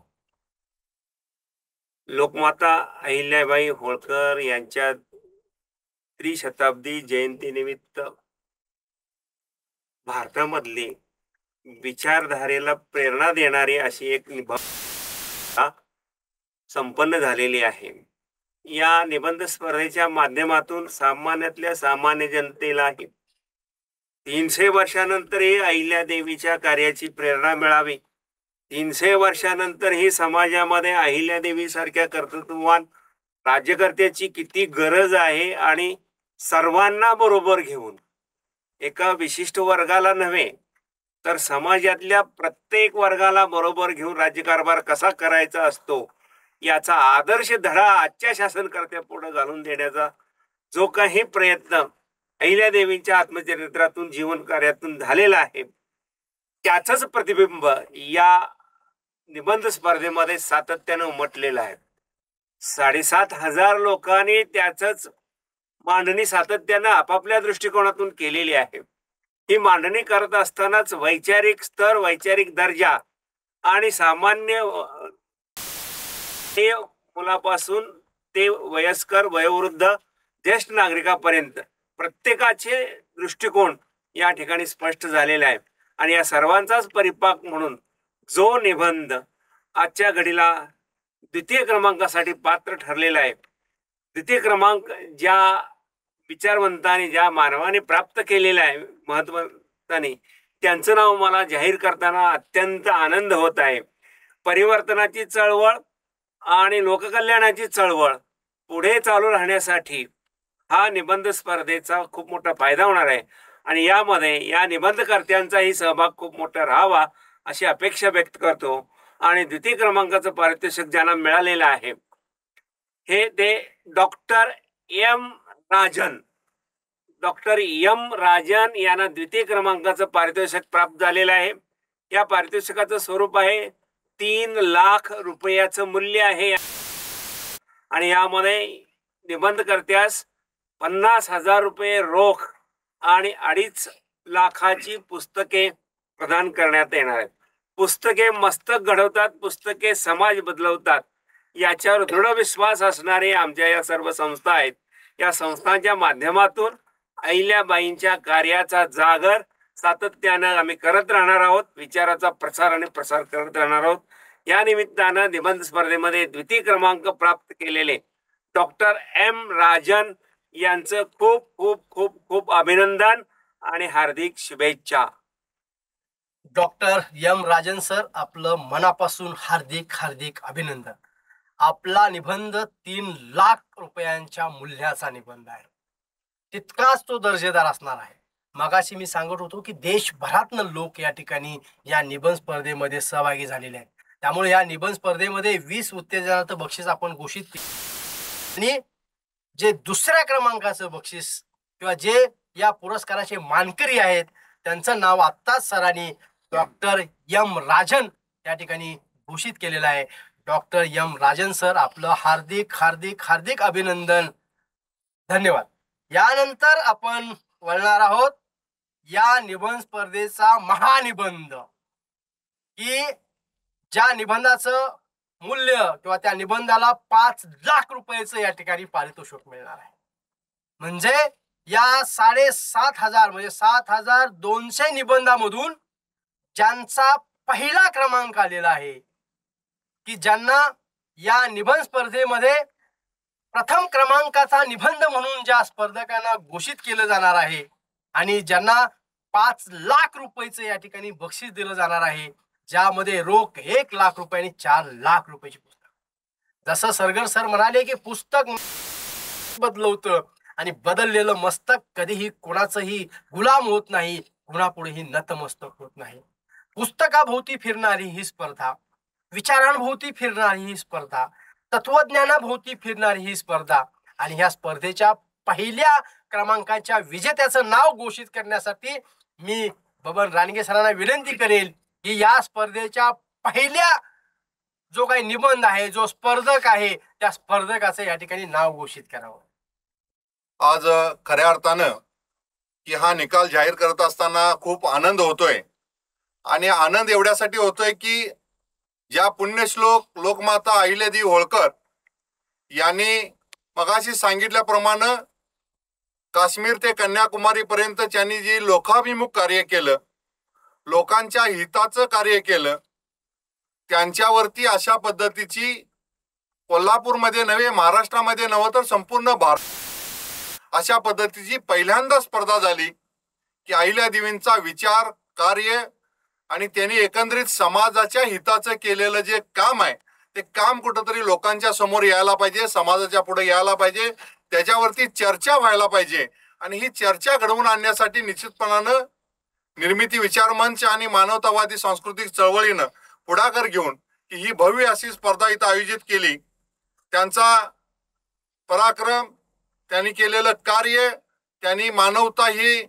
लोकमाता अहिल्याबाई होळकर यांच्या त्रिशताब्दी जयंतीनिमित्त भारतामधली विचारधारेला प्रेरणा देणारी अशी एक निबंध संपन्न झालेली आहे. या निबंध स्पर्धेच्या माध्यमातून सामान्यातल्या सामान्य जनतेलाही 300 वर्षानंतरही अहिल्यादेवीच्या कार्याची प्रेरणा मिळावी, 300 वर्षानंतर ही समाजामध्ये अहिल्यादेवी सारख्या कर्तृत्ववान राज्यकर्त्याची किती गरज आहे आणि सर्वांना बरोबर घेऊन एका विशिष्ट वर्गाला नव्हे तर समाजातल्या प्रत्येक वर्गाला बरोबर घेऊन राज्यकारभार कसा करायचा असतो याचा आदर्श धडा आजच्या शासनकर्त्यापुढे घालून देण्याचा जो काही प्रयत्न अहिल्यादेवींच्या आत्मचरित्रातून जीवन कार्यातून झालेला आहे त्याचंच प्रतिबिंब या निबंध स्पर्धेमध्ये सातत्याने उमटलेलं आहे. 7,500 लोकांनी त्याचंच मांडणी सातत्यानं आपापल्या दृष्टिकोनातून केलेली आहे. ही मांडणी करत असतानाच वैचारिक स्तर, वैचारिक दर्जा आणि सामान्य मुलापासून ते वयस्कर, वयोवृद्ध, ज्येष्ठ नागरिकापर्यंत प्रत्येकाचे दृष्टिकोन या ठिकाणी स्पष्ट झालेला आहे. आणि या सर्वांचाच परिपाक म्हणून जो निबंध आजच्या घडीला द्वितीय क्रमांकासाठी पात्र ठरलेला आहे, द्वितीय क्रमांक ज्या विचारवंतांनी, ज्या मानवाने प्राप्त केलेला आहे, महत्वताने, त्यांचं नाव मला जाहीर करताना अत्यंत आनंद होत आहे. परिवर्तनाची चळवळ आणि लोककल्याणाची चळवळ पुढे चालू राहण्यासाठी हा निबंध स्पर्धेचा खूप मोठा फायदा होणार आहे आणि यामध्ये या निबंधकर्त्यांचाही सहभाग खूप मोठा राहावा अशी अपेक्षा व्यक्त करतो. आणि द्वितीय क्रमांकाचं पारितोषिक ज्यांना मिळालेलं आहे हे ते doctor M Rajan. Doctor M Rajan यांना द्वितीय क्रमांकाचं पारितोषिक प्राप्त झालेलं आहे. या पारितोषिकाचं स्वरूप आहे 3 लाख रुपयाचं मूल्य आहे आणि यामध्ये निबंधकर्त्यास 50,000 रुपये रोख आणि 2.5 लाखाची पुस्तके प्रदान करण्यात येणार आहेत. पुस्तके मस्तक घडवतात, पुस्तके समाज बदलवतात याच्यावर दृढ विश्वास असणारे आमच्या या सर्व संस्था आहेत. या संस्थांच्या माध्यमातून अहिल्याबाईंच्या कार्याचा जागर सातत्यानं आम्ही करत राहणार आहोत. विचाराचा प्रसार आणि प्रसार करत राहणार आहोत. या निमित्तानं निबंध स्पर्धेमध्ये द्वितीय क्रमांक प्राप्त केलेले डॉक्टर एम राजन यांचं खूप खूप खूप खूप अभिनंदन आणि हार्दिक शुभेच्छा. डॉक्टर एम राजन सर, आपलं मनापासून हार्दिक हार्दिक अभिनंदन. आपला निबंध 3 लाख रुपयांच्या मूल्याचा निबंध आहे. तितकाच तो दर्जेदार असणार आहे. मगाशी मी सांगत होतो की देशभरातनं लोक या ठिकाणी या निबंध स्पर्धेमध्ये सहभागी झालेले आहेत. त्यामुळे या निबंध स्पर्धेमध्ये 20 उत्तेजनाचं बक्षीस आपण घोषित केले आणि जे दुसऱ्या क्रमांकाचं बक्षीस किंवा जे या पुरस्काराचे मानकरी आहेत त्यांचं नाव आत्ताच सरांनी डॉक्टर एम राजन या ठिकाणी घोषित केलेलं आहे. डॉक्टर एम राजन सर, आपलं हार्दिक हार्दिक हार्दिक अभिनंदन. धन्यवाद. यानंतर आपण वळणार आहोत या निबंध स्पर्धेचा महानिबंध, की ज्या निबंधाचं मूल्य किंवा त्या निबंधाला 5 लाख रुपयाचं या ठिकाणी पारितोषिक मिळणार आहे. म्हणजे या 7,500 म्हणजे 7,200 निबंधामधून ज्यांचा पहिला क्रमांक आलेला आहे, की ज्यांना या निबंध स्पर्धेमध्ये प्रथम क्रमांकाचा निबंध म्हणून ज्या स्पर्धकांना घोषित केलं जाणार आहे आणि ज्यांना 5 लाख रुपयाचं या ठिकाणी बक्षीस दिलं जाणार आहे, ज्यामध्ये रोख 1 लाख रुपये आणि 4 लाख रुपयाची पुस्तक. जसं सरगर सर म्हणाले की पुस्तक बदलवतं आणि बदललेलं मस्तक कधीही कोणाचंही गुलाम होत नाही, कुणापुढेही नतमस्तक होत नाही. पुस्तकाभोवती फिरणारी ही स्पर्धा, विचारांभोवती फिरणारी ही स्पर्धा, तत्वज्ञानाभोवती फिरणारी ही स्पर्धा आणि ह्या स्पर्धेच्या पहिल्या क्रमांकाच्या विजेत्याचं नाव घोषित करण्यासाठी मी बबन रानगे सरांना विनंती करेल की या स्पर्धेच्या पहिल्या जो काही निबंध आहे, जो स्पर्धक आहे, त्या स्पर्धकाचं या ठिकाणी नाव घोषित करावं. आज खऱ्या अर्थानं की हा निकाल जाहीर करत असताना खूप आनंद होतोय. आणि आनंद एवढ्यासाठी होतोय की ज्या पुण्यश्लोक लोकमाता अहिल्यादेवी होळकर यांनी मगाशी सांगितल्याप्रमाणे काश्मीर ते कन्याकुमारी पर्यंत त्यांनी जी लोकाभिमुख कार्य केलं, लोकांच्या हिताचं कार्य केलं, त्यांच्यावरती अशा पद्धतीची कोल्हापूरमध्ये नव्हे, महाराष्ट्रामध्ये नव्हे तर संपूर्ण भारत अशा पद्धतीची पहिल्यांदा स्पर्धा झाली की अहिल्यादेवींचा विचार, कार्य आणि त्यांनी एकंदरीत समाजाच्या हिताचं केलेलं जे काम आहे ते काम कुठंतरी लोकांच्या समोर यायला पाहिजे, समाजाच्या पुढे यायला पाहिजे, त्याच्यावरती चर्चा व्हायला पाहिजे. आणि ही चर्चा घडवून आणण्यासाठी निश्चितपणानं निर्मिती विचार मंच आणि मानवतावादी सांस्कृतिक चळवळीनं पुढाकार घेऊन ही भव्य अशी स्पर्धा इथं आयोजित केली. त्यांचा पराक्रम, त्यांनी केलेलं कार्य, त्यांनी मानवता ही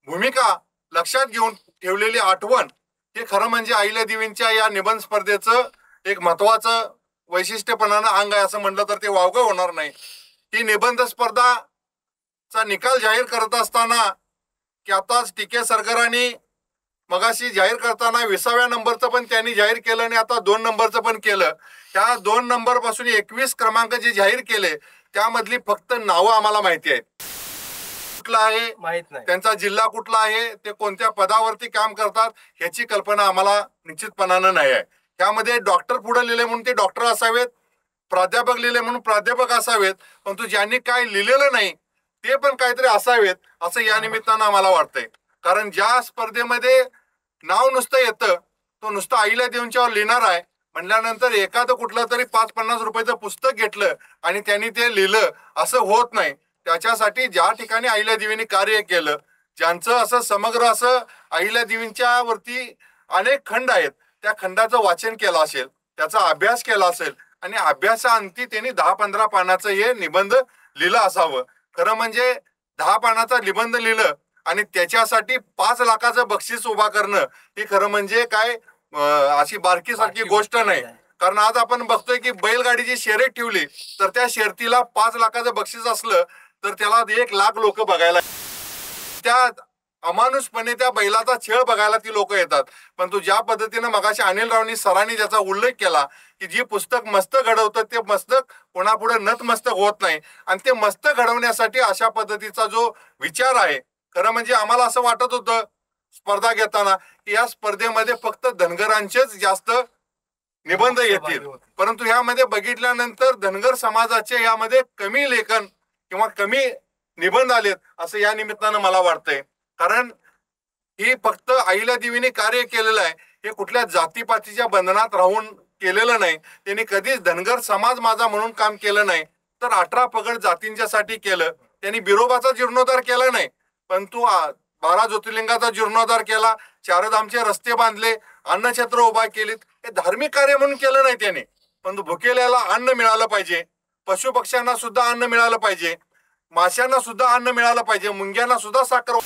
भूमिका लक्षात घेऊन ठेवलेली आठवण हे खरं म्हणजे अहिल्यादेवींच्या या निबंध स्पर्धेचं एक महत्वाचं वैशिष्ट्यपणानं अंग आहे असं म्हटलं तर ते वावगं होणार नाही. ही निबंध स्पर्धाचा निकाल जाहीर करत असताना की आताच टीके सरकारांनी मगाशी जाहीर करताना 20व्या नंबरचं पण त्यांनी जाहीर केलं आणि आता 2 नंबरचं पण केलं. त्या 2 नंबर पासून 21 क्रमांक जे जाहीर केले त्यामधली फक्त नावं आम्हाला माहिती आहेत. कुठला आहे माहित नाही, त्यांचा जिल्हा कुठला आहे, ते कोणत्या पदावरती काम करतात ह्याची कल्पना आम्हाला निश्चितपणानं नाही आहे. त्यामध्ये डॉक्टर पुढे लिहिले म्हणून ते डॉक्टर असावेत, प्राध्यापक लिहिले म्हणून प्राध्यापक असावेत, परंतु ज्यांनी काय लिहिलेलं नाही ते पण काहीतरी असावेत असं या निमित्तानं आम्हाला वाटतंय. कारण ज्या स्पर्धेमध्ये नाव नुसतं येतं तो नुसतं अहिल्यादेवींच्यावर लिहिणार आहे म्हटल्यानंतर एखादं कुठलं तरी 5-50 रुपयाचं पुस्तक घेतलं आणि त्यांनी ते लिहिलं असं होत नाही. त्याच्यासाठी ज्या ठिकाणी अहिल्यादेवींनी कार्य केलं, ज्यांचं असं समग्र असं अहिल्यादेवींच्या वरती अनेक खंड आहेत, त्या खंडाचं वाचन केलं असेल, त्याचा अभ्यास केला असेल आणि अभ्यासाअंती त्यांनी 10-15 पानाचं हे निबंध लिहिलं असावं. खरं म्हणजे 10 पानाचा निबंध लिहिलं आणि त्याच्यासाठी 5 लाखाचं बक्षीस उभा करणं ही खरं म्हणजे काय अशी बारकीसारखी गोष्ट नाही. कारण आज आपण बघतोय की बैलगाडीची शर्यत ठेवली तर त्या शर्यतीला 5 लाखाचं बक्षीस असलं तर त्याला 1 लाख लोक बघायला, त्या अमानुषपणे त्या बैलाचा खेळ बघायला ती लोक येतात. परंतु ज्या पद्धतीनं मगाशी अनिल रावनी सरांनी ज्याचा उल्लेख केला की जी पुस्तक मस्तक घडवतं ते मस्तक कोणापुढे नतमस्तक होत नाही आणि ते मस्तक घडवण्यासाठी अशा पद्धतीचा जो विचार आहे, खरं म्हणजे आम्हाला असं वाटत होतं स्पर्धा घेताना की या स्पर्धेमध्ये फक्त धनगरांचेच जास्त निबंध येतील, परंतु यामध्ये बघितल्यानंतर धनगर समाजाचे यामध्ये कमी लेखन किंवा कमी निबंध आलेत असं या निमित्तानं मला वाटतंय. कारण ही फक्त अहिल्यादेवीने कार्य केलेलं आहे, हे कुठल्या जातीपातीच्या बंधनात राहून केलेलं नाही. त्यांनी कधीच धनगर समाज माझा म्हणून काम केलं नाही, तर 18 पगड जातींच्या साठी केलं. त्यांनी बिरोबाचा जीर्णोद्धार केला नाही, परंतु 12 ज्योतिर्लिंगाचा जीर्णोद्धार केला, चारधामचे रस्ते बांधले, अन्नछत्र उभा केलीत. हे धार्मिक कार्य म्हणून केलं नाही त्याने, परंतु भुकेल्याला अन्न मिळालं पाहिजे, पशु पक्ष्यांना सुद्धा अन्न मिळालं पाहिजे, माशांना सुद्धा अन्न मिळालं पाहिजे, मुंग्यांना सुद्धा साखर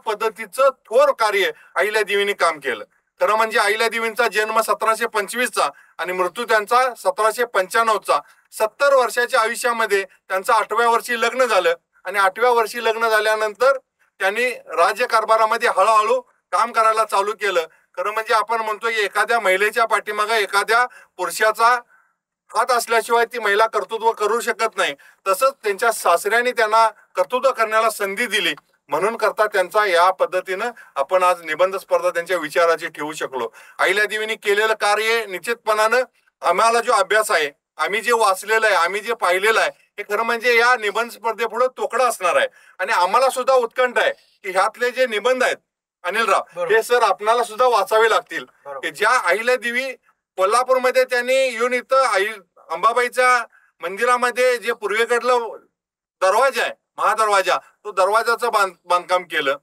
पद्धतीचं थोर कार्य अहिल्यादेवींनी काम केलं. खरं म्हणजे अहिल्यादेवींचा जन्म 1725चा आणि मृत्यू त्यांचा 1795चा. 70 वर्षाच्या आयुष्यामध्ये त्यांचं 8व्या वर्षी लग्न झालं आणि 8व्या वर्षी लग्न झाल्यानंतर त्यांनी राज्यकारभारामध्ये हळूहळू काम करायला चालू केलं. खरं म्हणजे आपण म्हणतो की एखाद्या महिलेच्या पाठीमागे एखाद्या पुरुषाचा हात असल्याशिवाय ती महिला कर्तृत्व करू शकत नाही, तसंच त्यांच्या सासऱ्याने त्यांना कर्तृत्व करण्याला संधी दिली. म्हणून करता त्यांचा या पद्धतीनं आपण आज निबंध स्पर्धा त्यांच्या विचाराची ठेवू शकलो. अहिल्यादेवींनी केलेलं कार्य निश्चितपणानं आम्हाला जो अभ्यास आहे, आम्ही जे वाचलेलं आहे, आम्ही जे पाहिलेलं आहे, हे खरं म्हणजे या निबंध स्पर्धेपुढे तोकडा असणार आहे. आणि आम्हाला सुद्धा उत्कंठ आहे की ह्यातले जे निबंध आहेत अनिलराव, हे सर आपणाला सुद्धा वाचावे लागतील. ज्या अहिल्यादेवी कोल्हापूरमध्ये त्यांनी येऊन इथं अंबाबाईच्या मंदिरामध्ये जे पूर्वेकडलं दरवाजा आहे, महादरवाजा, तो दरवाजाचं बांधकाम केलं,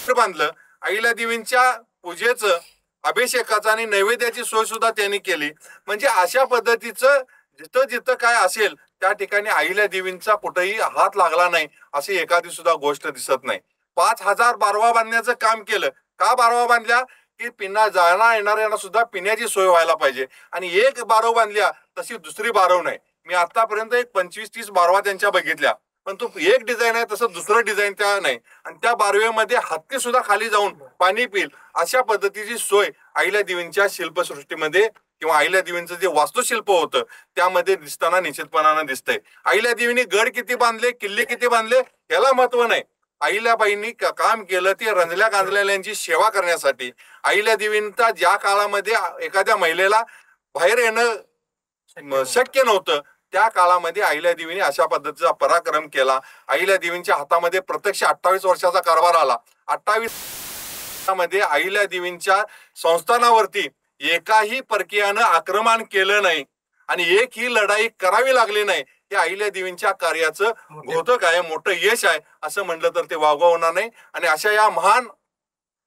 बांधलं. अहिल्यादेवींच्या पूजेचं, अभिषेकाचं आणि नैवेद्याची सोय सुद्धा त्यांनी केली. म्हणजे अशा पद्धतीचं जिथं जिथं काय असेल त्या ठिकाणी अहिल्यादेवींचा कुठेही हात लागला नाही अशी एखादी सुद्धा गोष्ट दिसत नाही. 5000 बारवा बांधण्याचं काम केलं. का बारवा बांधल्या? की पिण्या जाणार येणाऱ्यांना सुद्धा पिण्याची सोय व्हायला पाहिजे. आणि एक बारव बांधल्या तशी दुसरी बारव नाही. मी आतापर्यंत एक 25-30 बारवा त्यांच्या बघितल्या. पण तो एक डिझाईन आहे तसं दुसरं डिझाईन त्या नाही. आणि त्या बारवेमध्ये हत्ती सुद्धा खाली जाऊन पाणी पिल अशा पद्धतीची सोय अहिल्या देवींच्या शिल्पसृष्टीमध्ये किंवा अहिल्या देवींचं जे वास्तुशिल्प होतं त्यामध्ये दिसताना निश्चितपणानं दिसतंय. अहिल्या देवींनी गड किती बांधले, किल्ले किती बांधले याला महत्व नाही. अहिल्याबाईंनी काम केलं ते रंजल्या गांजलेल्यांची सेवा करण्यासाठी. अहिल्या देवींचा ज्या काळामध्ये एखाद्या महिलेला बाहेर येणं शक्य नव्हतं त्या काळामध्ये अहिल्या देवीने अशा पद्धतीचा पराक्रम केला. अहिल्या देवींच्या हातामध्ये प्रत्यक्ष 28 वर्षाचा कारभार आला. 28 मध्ये अहिल्या देवींच्या संस्थानावरती एकाही परकीयानं आक्रमण केलं नाही आणि एक ही लढाई करावी लागली नाही. हे अहिल्या देवींच्या कार्याचं घोतक आहे, मोठं यश आहे असं म्हटलं तर ते वावगं होणार नाही. आणि अशा या महान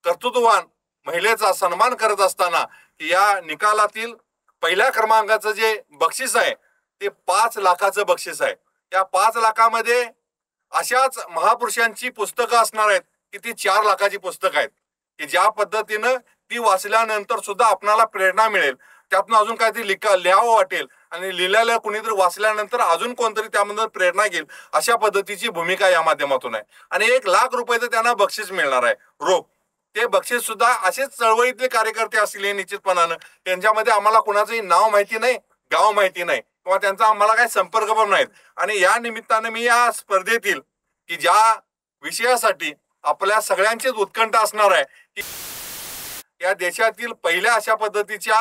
कर्तृत्ववान महिलेचा सन्मान करत असताना या निकालातील पहिल्या क्रमांकाचं जे बक्षीस आहे ते 5 लाखाचं बक्षीस आहे. या 5 लाखामध्ये अशाच महापुरुषांची पुस्तकं असणार आहेत की ती 4 लाखाची पुस्तकं आहेत की ज्या पद्धतीनं ती वाचल्यानंतर सुद्धा आपणाला प्रेरणा मिळेल, त्यातून अजून काहीतरी लिहावं वाटेल आणि लिहिलेलं कुणीतरी वाचल्यानंतर अजून कोणतरी त्यामधून प्रेरणा घेईल अशा पद्धतीची भूमिका या माध्यमातून आहे. आणि 1 लाख रुपयाचं त्यांना बक्षीस मिळणार आहे रोख. ते बक्षीस सुद्धा असेच चळवळीतले कार्यकर्ते असले निश्चितपणानं. त्यांच्यामध्ये आम्हाला कुणाचंही नाव माहिती नाही, गाव माहिती नाही किंवा त्यांचा आम्हाला काही संपर्क पण नाहीत. आणि या निमित्तानं मी या स्पर्धेतील की ज्या विषयासाठी आपल्या सगळ्यांचीच उत्कंठ असणार आहे की या देशातील पहिल्या अशा पद्धतीच्या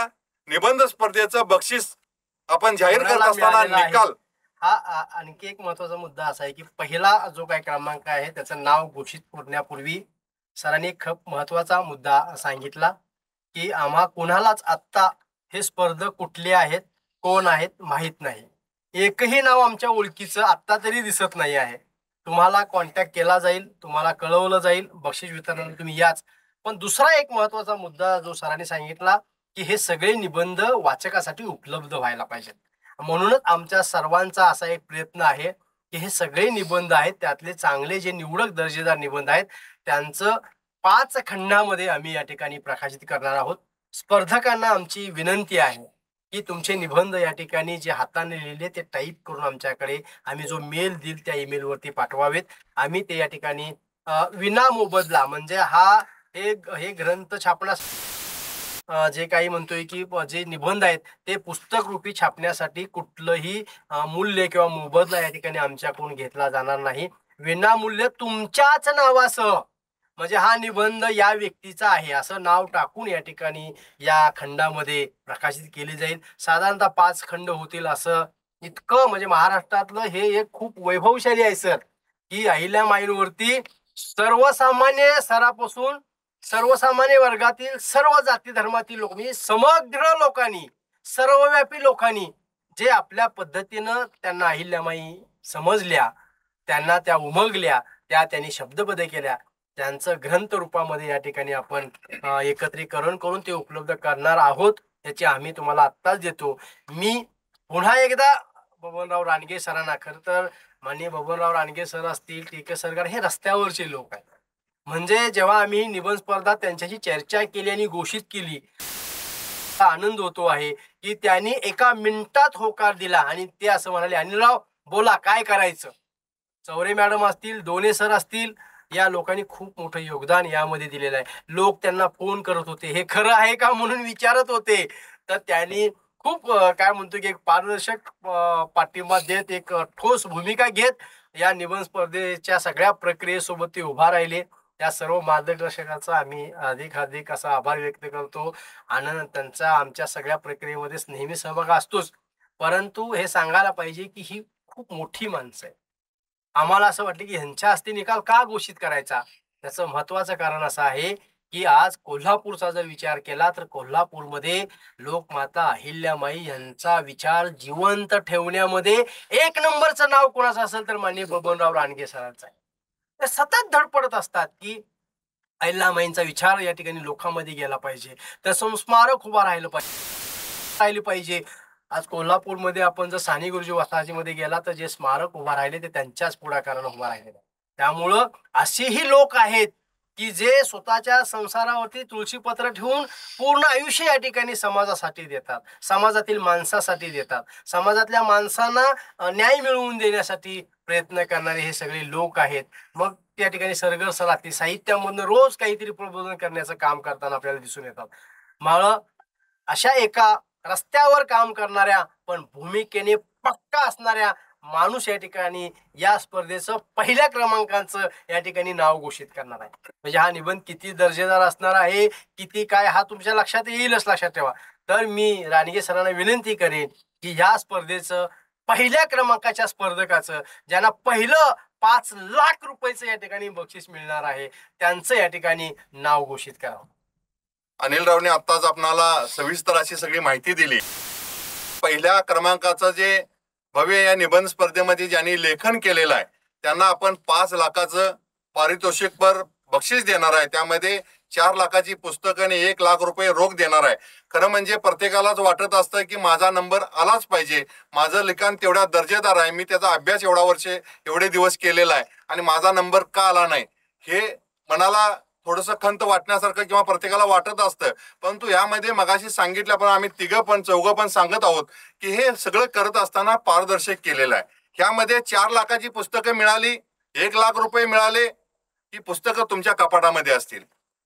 निबंध स्पर्धेचं बक्षीस आपण जाहीर करत असताना निकाल हा आणखी एक महत्वाचा मुद्दा असा आहे की पहिला जो काही क्रमांक आहे त्याचं नाव घोषित करण्यापूर्वी सरांनी खूप महत्वाचा मुद्दा सांगितला की आम्हा कोणालाच आत्ता हे स्पर्धक कुठले आहेत, कोण आहेत माहीत नाही. एकही नाव आमच्या ओळखीचं आत्ता तरी दिसत नाही आहे. तुम्हाला कॉन्टॅक्ट केला जाईल, तुम्हाला कळवलं जाईल, बक्षीस वितरणाला तुम्ही याच. पण दुसरा एक महत्वाचा मुद्दा जो सरांनी सांगितला की हे सगळे निबंध वाचकासाठी उपलब्ध व्हायला पाहिजेत. म्हणूनच आमच्या सर्वांचा असा एक प्रयत्न आहे की हे सगळे निबंध आहेत त्यातले चांगले जे निवडक दर्जेदार निबंध आहेत त्यांचं 5 खंडामध्ये आम्ही या ठिकाणी प्रकाशित करणार आहोत. स्पर्धकांना आमची विनंती आहे की तुमचे निबंध या ठिकाणी जे हाताने लिहिले ते टाईप करून आमच्याकडे आम्ही जो मेल देईल त्या ईमेलवरती पाठवावेत. आम्ही ते या ठिकाणी विना मोबदला म्हणजे हे ग्रंथ छापण्यास जे काही म्हणतोय की जे निबंध आहेत ते पुस्तक रूपी छापण्यासाठी कुठलंही मूल्य किंवा मोबदला या ठिकाणी आमच्याकडून घेतला जाणार नाही. विनामूल्य तुमच्याच नावासह म्हणजे हा निबंध या व्यक्तीचा आहे असं नाव टाकून या ठिकाणी या खंडामध्ये प्रकाशित केली जाईल. साधारणतः 5 खंड होतील असं इतकं म्हणजे महाराष्ट्रातलं हे एक खूप वैभवशाली आहे सर की अहिल्यामाईंवरती सर्वसामान्य स्तरापासून सर्वसामान्य वर्गातील सर्व जाती धर्मातील लोक म्हणजे समग्र लोकांनी सर्वव्यापी लोकांनी जे आपल्या पद्धतीनं त्यांना अहिल्यामाई समजल्या, त्यांना त्या उमगल्या, त्यांनी शब्दबद्ध केल्या, त्यांचं ग्रंथ रूपामध्ये या ठिकाणी आपण एकत्रीकरण करून ते उपलब्ध करणार आहोत. याची आम्ही तुम्हाला आत्ताच देतो. मी पुन्हा एकदा बबनराव रानगे सरांना, खरं तर माननीय बबनराव रानगे सर असतील, टीके सरकार हे रस्त्यावरचे लोक आहेत. म्हणजे जेव्हा आम्ही निबंध स्पर्धा त्यांच्याशी चर्चा केली आणि घोषित केली आनंद होतो आहे की त्यांनी 1 मिनिटात होकार दिला आणि ते असं म्हणाले अनिलराव बोला काय करायचं. चौरे मॅडम असतील, दोने सर असतील, या लोकांनी खूप मोठं योगदान यामध्ये दिलेलं आहे. लोक त्यांना फोन करत होते, हे खरं आहे का म्हणून विचारत होते. तर त्यांनी खूप काय म्हणतो की एक पारदर्शक पाठिंबा देत एक ठोस भूमिका घेत या निबंध स्पर्धेच्या सगळ्या प्रक्रियेसोबत ते उभा राहिले. त्या सर्व मार्गदर्शकाचा आम्ही अधिक असा आभार व्यक्त करतो. आनंद त्यांचा आमच्या सगळ्या प्रक्रियेमध्ये नेहमी सहभाग असतोच. परंतु हे सांगायला पाहिजे की ही खूप मोठी माणसं आहे. आम्हाला असं वाटलं की ह्यांच्या हस्ते निकाल का घोषित करायचा. त्याचं महत्वाचं कारण असं आहे की आज कोल्हापूरचा जर विचार केला तर कोल्हापूरमध्ये लोकमाता अहिल्यामाई यांचा विचार जिवंत ठेवण्यामध्ये 1 नंबरचं नाव कोणाचं असेल तर माननीय बबनराव रानगे सरांचं आहे. ते सतत धडपडत असतात की अहिल्यामाईंचा विचार या ठिकाणी लोकांमध्ये गेला पाहिजे, त्याचं स्मारक उभा राहिलं पाहिजे. आज कोल्हापूरमध्ये आपण जर साने गुरुजी वसाहतीमध्ये गेला तर जे स्मारक उभा राहिले ते त्यांच्याच पुढाकारानं उभा राहिले. त्यामुळं असेही लोक आहेत की जे स्वतःच्या संसारावरती तुळशीपत्र ठेवून पूर्ण आयुष्य या ठिकाणी समाजासाठी देतात, समाजातील माणसासाठी देतात, समाजातल्या माणसांना न्याय मिळवून देण्यासाठी प्रयत्न करणारे हे सगळे लोक आहेत. मग त्या ठिकाणी सरगरसराती साहित्यामधून रोज काहीतरी प्रबोधन करण्याचं काम करताना आपल्याला दिसून येतात. मला अशा एका रस्त्यावर काम करणाऱ्या पण भूमिकेने पक्का असणाऱ्या माणूस या ठिकाणी या स्पर्धेचं पहिल्या क्रमांकाचं या ठिकाणी नाव घोषित करणार आहे. म्हणजे हा निबंध किती दर्जेदार असणार आहे, किती काय, हा तुमच्या लक्षात येईलच, लक्षात ठेवा. तर मी रानगे सरांना विनंती करेन की ह्या स्पर्धेचं पहिल्या क्रमांकाच्या स्पर्धकाचं, ज्यांना पहिलं 5 लाख रुपयाचं या ठिकाणी बक्षीस मिळणार आहे, त्यांचं या ठिकाणी नाव घोषित करावं. अनिल रावने आत्ताच आपणाला सविस्तर अशी सगळी माहिती दिली. पहिल्या क्रमांकाचं जे भव्य या निबंध स्पर्धेमध्ये ज्यांनी लेखन केलेलं आहे त्यांना आपण 5 लाखाचं पारितोषिकपर बक्षीस देणार आहे. त्यामध्ये 4 लाखाची पुस्तकं आणि 1 लाख रुपये रोख देणार आहे. खरं म्हणजे प्रत्येकालाच वाटत असतं की माझा नंबर आलाच पाहिजे, माझं लिखाण तेवढ्या दर्जेदार आहे, मी त्याचा अभ्यास एवढे दिवस केलेला आहे आणि माझा नंबर का आला नाही, हे मनाला थोडंसं खंत वाटण्यासारखं किंवा प्रत्येकाला वाटत असतं. परंतु यामध्ये मगाशी सांगितल्याप्रमाणे आम्ही चौघं पण सांगत आहोत की हे सगळं करत असताना पारदर्शक केलेलं आहे. ह्यामध्ये 4 लाखाची पुस्तकं मिळाली, 1 लाख रुपये मिळाले, ही पुस्तकं तुमच्या कपाटामध्ये असतील.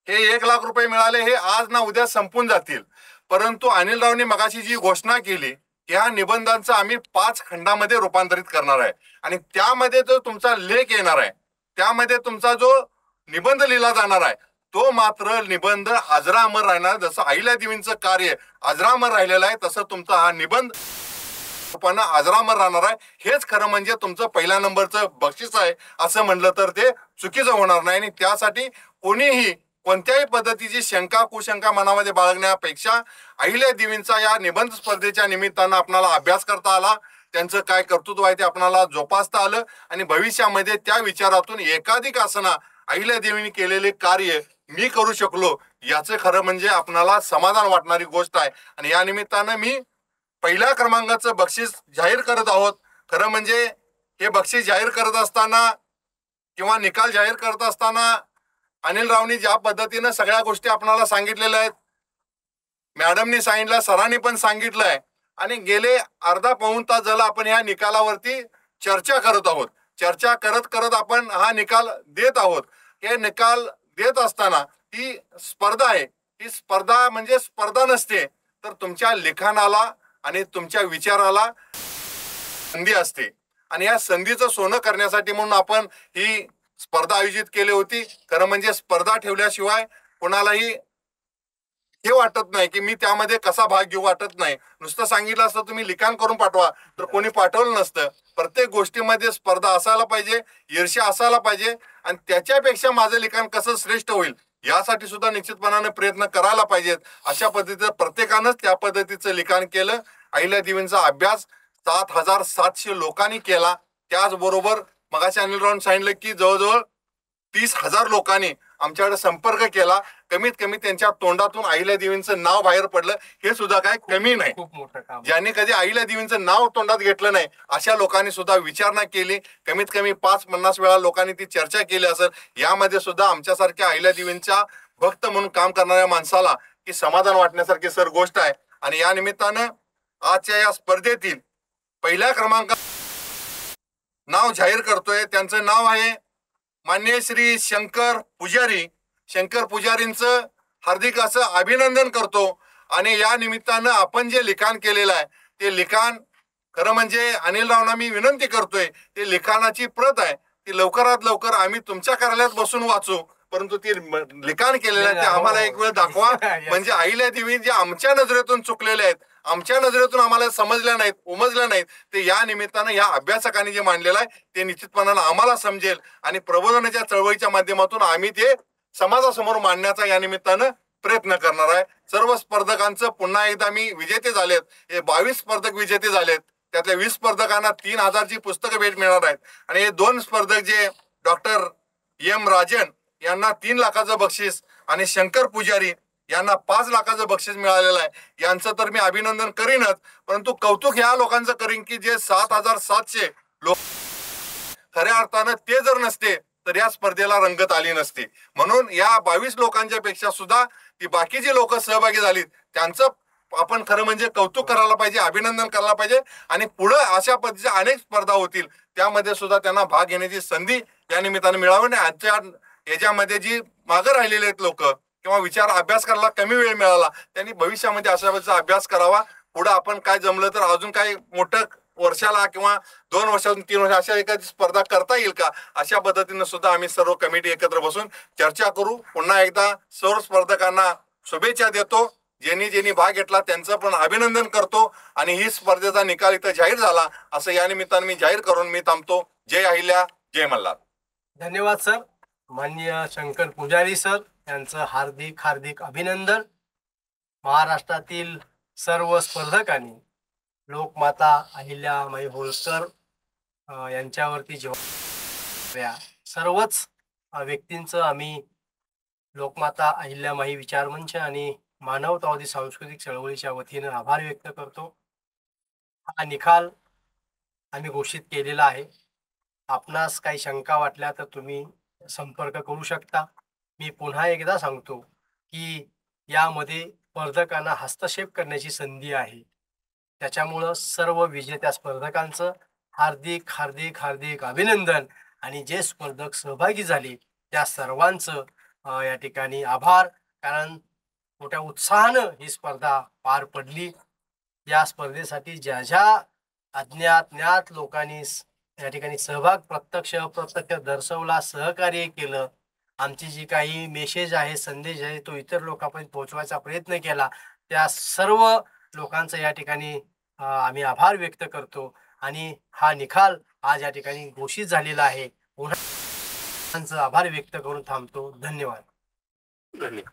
हे 1 लाख रुपये मिळाले हे आज ना उद्या संपून जातील. परंतु अनिल रावने मगाशी जी घोषणा केली की ह्या निबंधांचं आम्ही 5 खंडामध्ये रूपांतरित करणार आहे आणि त्यामध्ये जो तुमचा लेख येणार आहे, त्यामध्ये तुमचा जो निबंध लिहिला जाणार आहे तो मात्र निबंध अजरामर राहणार. जसं अहिल्यादेवींचं कार्य अजरामर राहिलेलं आहे तसं तुमचा हा निबंध पण अजरामर राहणार आहे. हेच खरं म्हणजे तुमचं पहिल्या नंबरचं बक्षीस आहे असं म्हणलं तर ते चुकीचं होणार नाही. आणि त्यासाठी कोणीही कोणत्याही पद्धतीची शंका कुशंका मनामध्ये बाळगण्यापेक्षा अहिल्यादेवींचा या निबंध स्पर्धेच्या निमित्तानं आपणाला अभ्यास करता आला, त्यांचं काय कर्तृत्व आहे ते आपणाला जोपासता आलं आणि भविष्यामध्ये त्या विचारातून एकाधिक आसना अहिल्यादेवींनी केलेले कार्य मी करू शकलो याचं खरं म्हणजे आपणाला समाधान वाटणारी गोष्ट आहे. आणि या निमित्तानं मी पहिल्या क्रमांकाचं बक्षीस जाहीर करत आहोत. खरं म्हणजे हे बक्षीस जाहीर करत असताना किंवा निकाल जाहीर करत असताना अनिल रावनी ज्या पद्धतीनं सगळ्या गोष्टी आपणाला सांगितलेल्या आहेत, मॅडमनी सांगितलं, सरांनी पण सांगितलंय आणि गेले अर्धा पाऊण तास झाला आपण ह्या निकालावरती चर्चा करत आहोत. चर्चा करत करत आपण हा निकाल देत आहोत. हे निकाल देत असताना ही स्पर्धा आहे, ही स्पर्धा म्हणजे स्पर्धा नसते तर तुमच्या लिखाणाला आणि तुमच्या विचाराला संधी असते आणि या संधीचं सोनं करण्यासाठी म्हणून आपण ही स्पर्धा आयोजित केली होती. खरं म्हणजे स्पर्धा ठेवल्याशिवाय कोणालाही हे वाटत नाही की मी त्यामध्ये कसा भाग घेऊ वाटत नाही. नुसतं सांगितलं असतं तुम्ही लिखाण करून पाठवा तर कोणी पाठवलं नसतं. प्रत्येक गोष्टीमध्ये स्पर्धा असायला पाहिजे, ईर्ष्या असायला पाहिजे आणि त्याच्यापेक्षा माझं लिखाण कसं श्रेष्ठ होईल यासाठी सुद्धा निश्चितपणाने प्रयत्न करायला पाहिजेत. अशा पद्धतीचं प्रत्येकानंच त्या पद्धतीचं लिखाण केलं. अहिल्यादेवींचा अभ्यास 7,700 लोकांनी केला. त्याचबरोबर मगाशी अनिल रावने सांगितलं की जवळजवळ 30,000 लोकांनी आमच्याकडे संपर्क केला. कमीत कमी त्यांच्या तोंडातून अहिल्यादेवींचं नाव बाहेर पडलं हे सुद्धा काय कमी नाही. खूप मोठं काम. ज्यांनी कधी अहिल्यादेवींचं नाव तोंडात घेतलं नाही अशा लोकांनी सुद्धा विचारणा केली. कमीत कमी 5-50 वेळा लोकांनी ती चर्चा केली असेल. यामध्ये सुद्धा आमच्यासारख्या अहिल्यादेवींच्या भक्त म्हणून काम करणाऱ्या माणसाला की समाधान वाटण्यासारखी सर गोष्ट आहे. आणि या निमित्तानं आजच्या या स्पर्धेतील पहिल्या क्रमांकात नाव जाहीर करतोय. त्यांचं नाव आहे मान्य श्री शंकर पुजारी. शंकर पुजारींचं हार्दिक असं अभिनंदन करतो. आणि या निमित्तानं आपण जे लिखाण केलेलं आहे ते लिखाण खरं म्हणजे अनिल रावना मी विनंती करतोय, ते लिखाणाची प्रत आहे ती लवकरात लवकर आम्ही तुमच्या कार्यालयात बसून वाचू, परंतु ते लिखाण केलेलं आहे ते आम्हाला एक वेळ दाखवा. म्हणजे अहिल्यादेवी जे आमच्या नजरेतून चुकलेले आहेत, आमच्या नजरेतून आम्हाला समजल्या नाहीत, उमजल्या नाहीत, ते या निमित्तानं या अभ्यासकांनी जे मांडलेलं आहे ते निश्चितपणानं आम्हाला समजेल आणि प्रबोधनाच्या चळवळीच्या माध्यमातून आम्ही ते समाजासमोर मांडण्याचा या निमित्तानं प्रयत्न करणार आहे. सर्व स्पर्धकांचं पुन्हा एकदा मी विजेते झालेत. हे 22 स्पर्धक विजेते झालेत. त्यातल्या 20 स्पर्धकांना 3,000ची पुस्तकं भेट मिळणार आहेत आणि हे 2 स्पर्धक जे डॉक्टर एम राजन यांना 3 लाखाचं बक्षीस आणि शंकर पुजारी यांना 5 लाखाचं बक्षीस मिळालेलं आहे. यांचं तर मी अभिनंदन करीनच, परंतु कौतुक ह्या लोकांचं करीन की जे 7,700 लोक खऱ्या अर्थानं ते जर नसते तर या स्पर्धेला रंगत आली नसती. म्हणून या 22 लोकांच्या पेक्षा सुद्धा ती बाकीची लोक सहभागी झालीत, त्यांचं आपण खरं म्हणजे कौतुक करायला पाहिजे, अभिनंदन करायला पाहिजे. आणि पुढे अशा पद्धतीच्या अनेक स्पर्धा होतील, त्यामध्ये सुद्धा त्यांना भाग घेण्याची संधी या निमित्तानं मिळावी. आणि आजच्या याच्यामध्ये जी मागं राहिलेले आहेत लोक किंवा विचार अभ्यास करायला कमी वेळ मिळाला, त्यांनी भविष्यामध्ये अशा पद्धतीचा अभ्यास करावा. पुढे आपण काय जमलं तर अजून काही मोठं वर्षाला किंवा 2 वर्षातून 3 वर्ष अशा एखादी स्पर्धा करता येईल का, अशा पद्धतीनं सुद्धा आम्ही सर्व कमिटी एकत्र बसून चर्चा करू. पुन्हा एकदा सर्व स्पर्धकांना शुभेच्छा देतो. ज्यांनी भाग घेतला त्यांचं पण अभिनंदन करतो. आणि ही स्पर्धेचा निकाल इथं जाहीर झाला असं या निमित्तानं मी जाहीर करून मी थांबतो. जय अहिल्या, जय मल्हार. धन्यवाद सर. माननीय शंकर पुजारी सर यांचं हार्दिक हार्दिक अभिनंदन. महाराष्ट्रातील सर्व स्पर्धकांनी लोकमाता अहिल्यामाई होळकर यांच्यावरती जेव्हा सर्वच व्यक्तींचं आम्ही लोकमाता अहिल्यामाई विचारमंच आणि मानवतावादी सांस्कृतिक चळवळीच्या वतीनं आभार व्यक्त करतो. हा निकाल आम्ही घोषित केलेला आहे. आपणास काही शंका वाटल्या तर तुम्ही संपर्क करू शकता. मी पुन्हा एकदा सांगतो की यामध्ये स्पर्धकांना हस्तक्षेप करण्याची संधी आहे. त्याच्यामुळं सर्व विजेत्या स्पर्धकांचं हार्दिक हार्दिक हार्दिक अभिनंदन. आणि जे स्पर्धक सहभागी झाले त्या सर्वांचं या ठिकाणी आभार. कारण मोठ्या उत्साहानं ही स्पर्धा पार पडली. या स्पर्धेसाठी ज्या ज्या ज्ञात लोकांनी या ठिकाणी सहभाग प्रत्यक्ष अप्रत्यक्ष दर्शवला, सहकार्य केलं, आमची जी काही मेसेज आहे, संदेश आहे, तो इतर लोकांपर्यंत पोहोचवायचा प्रयत्न केला, त्या सर्व लोकांचं या ठिकाणी आम्ही आभार व्यक्त करतो. आणि हा निकाल आज या ठिकाणी घोषित झालेला आहे. पुन्हा आभार व्यक्त करून थांबतो. धन्यवाद. धन्यवाद.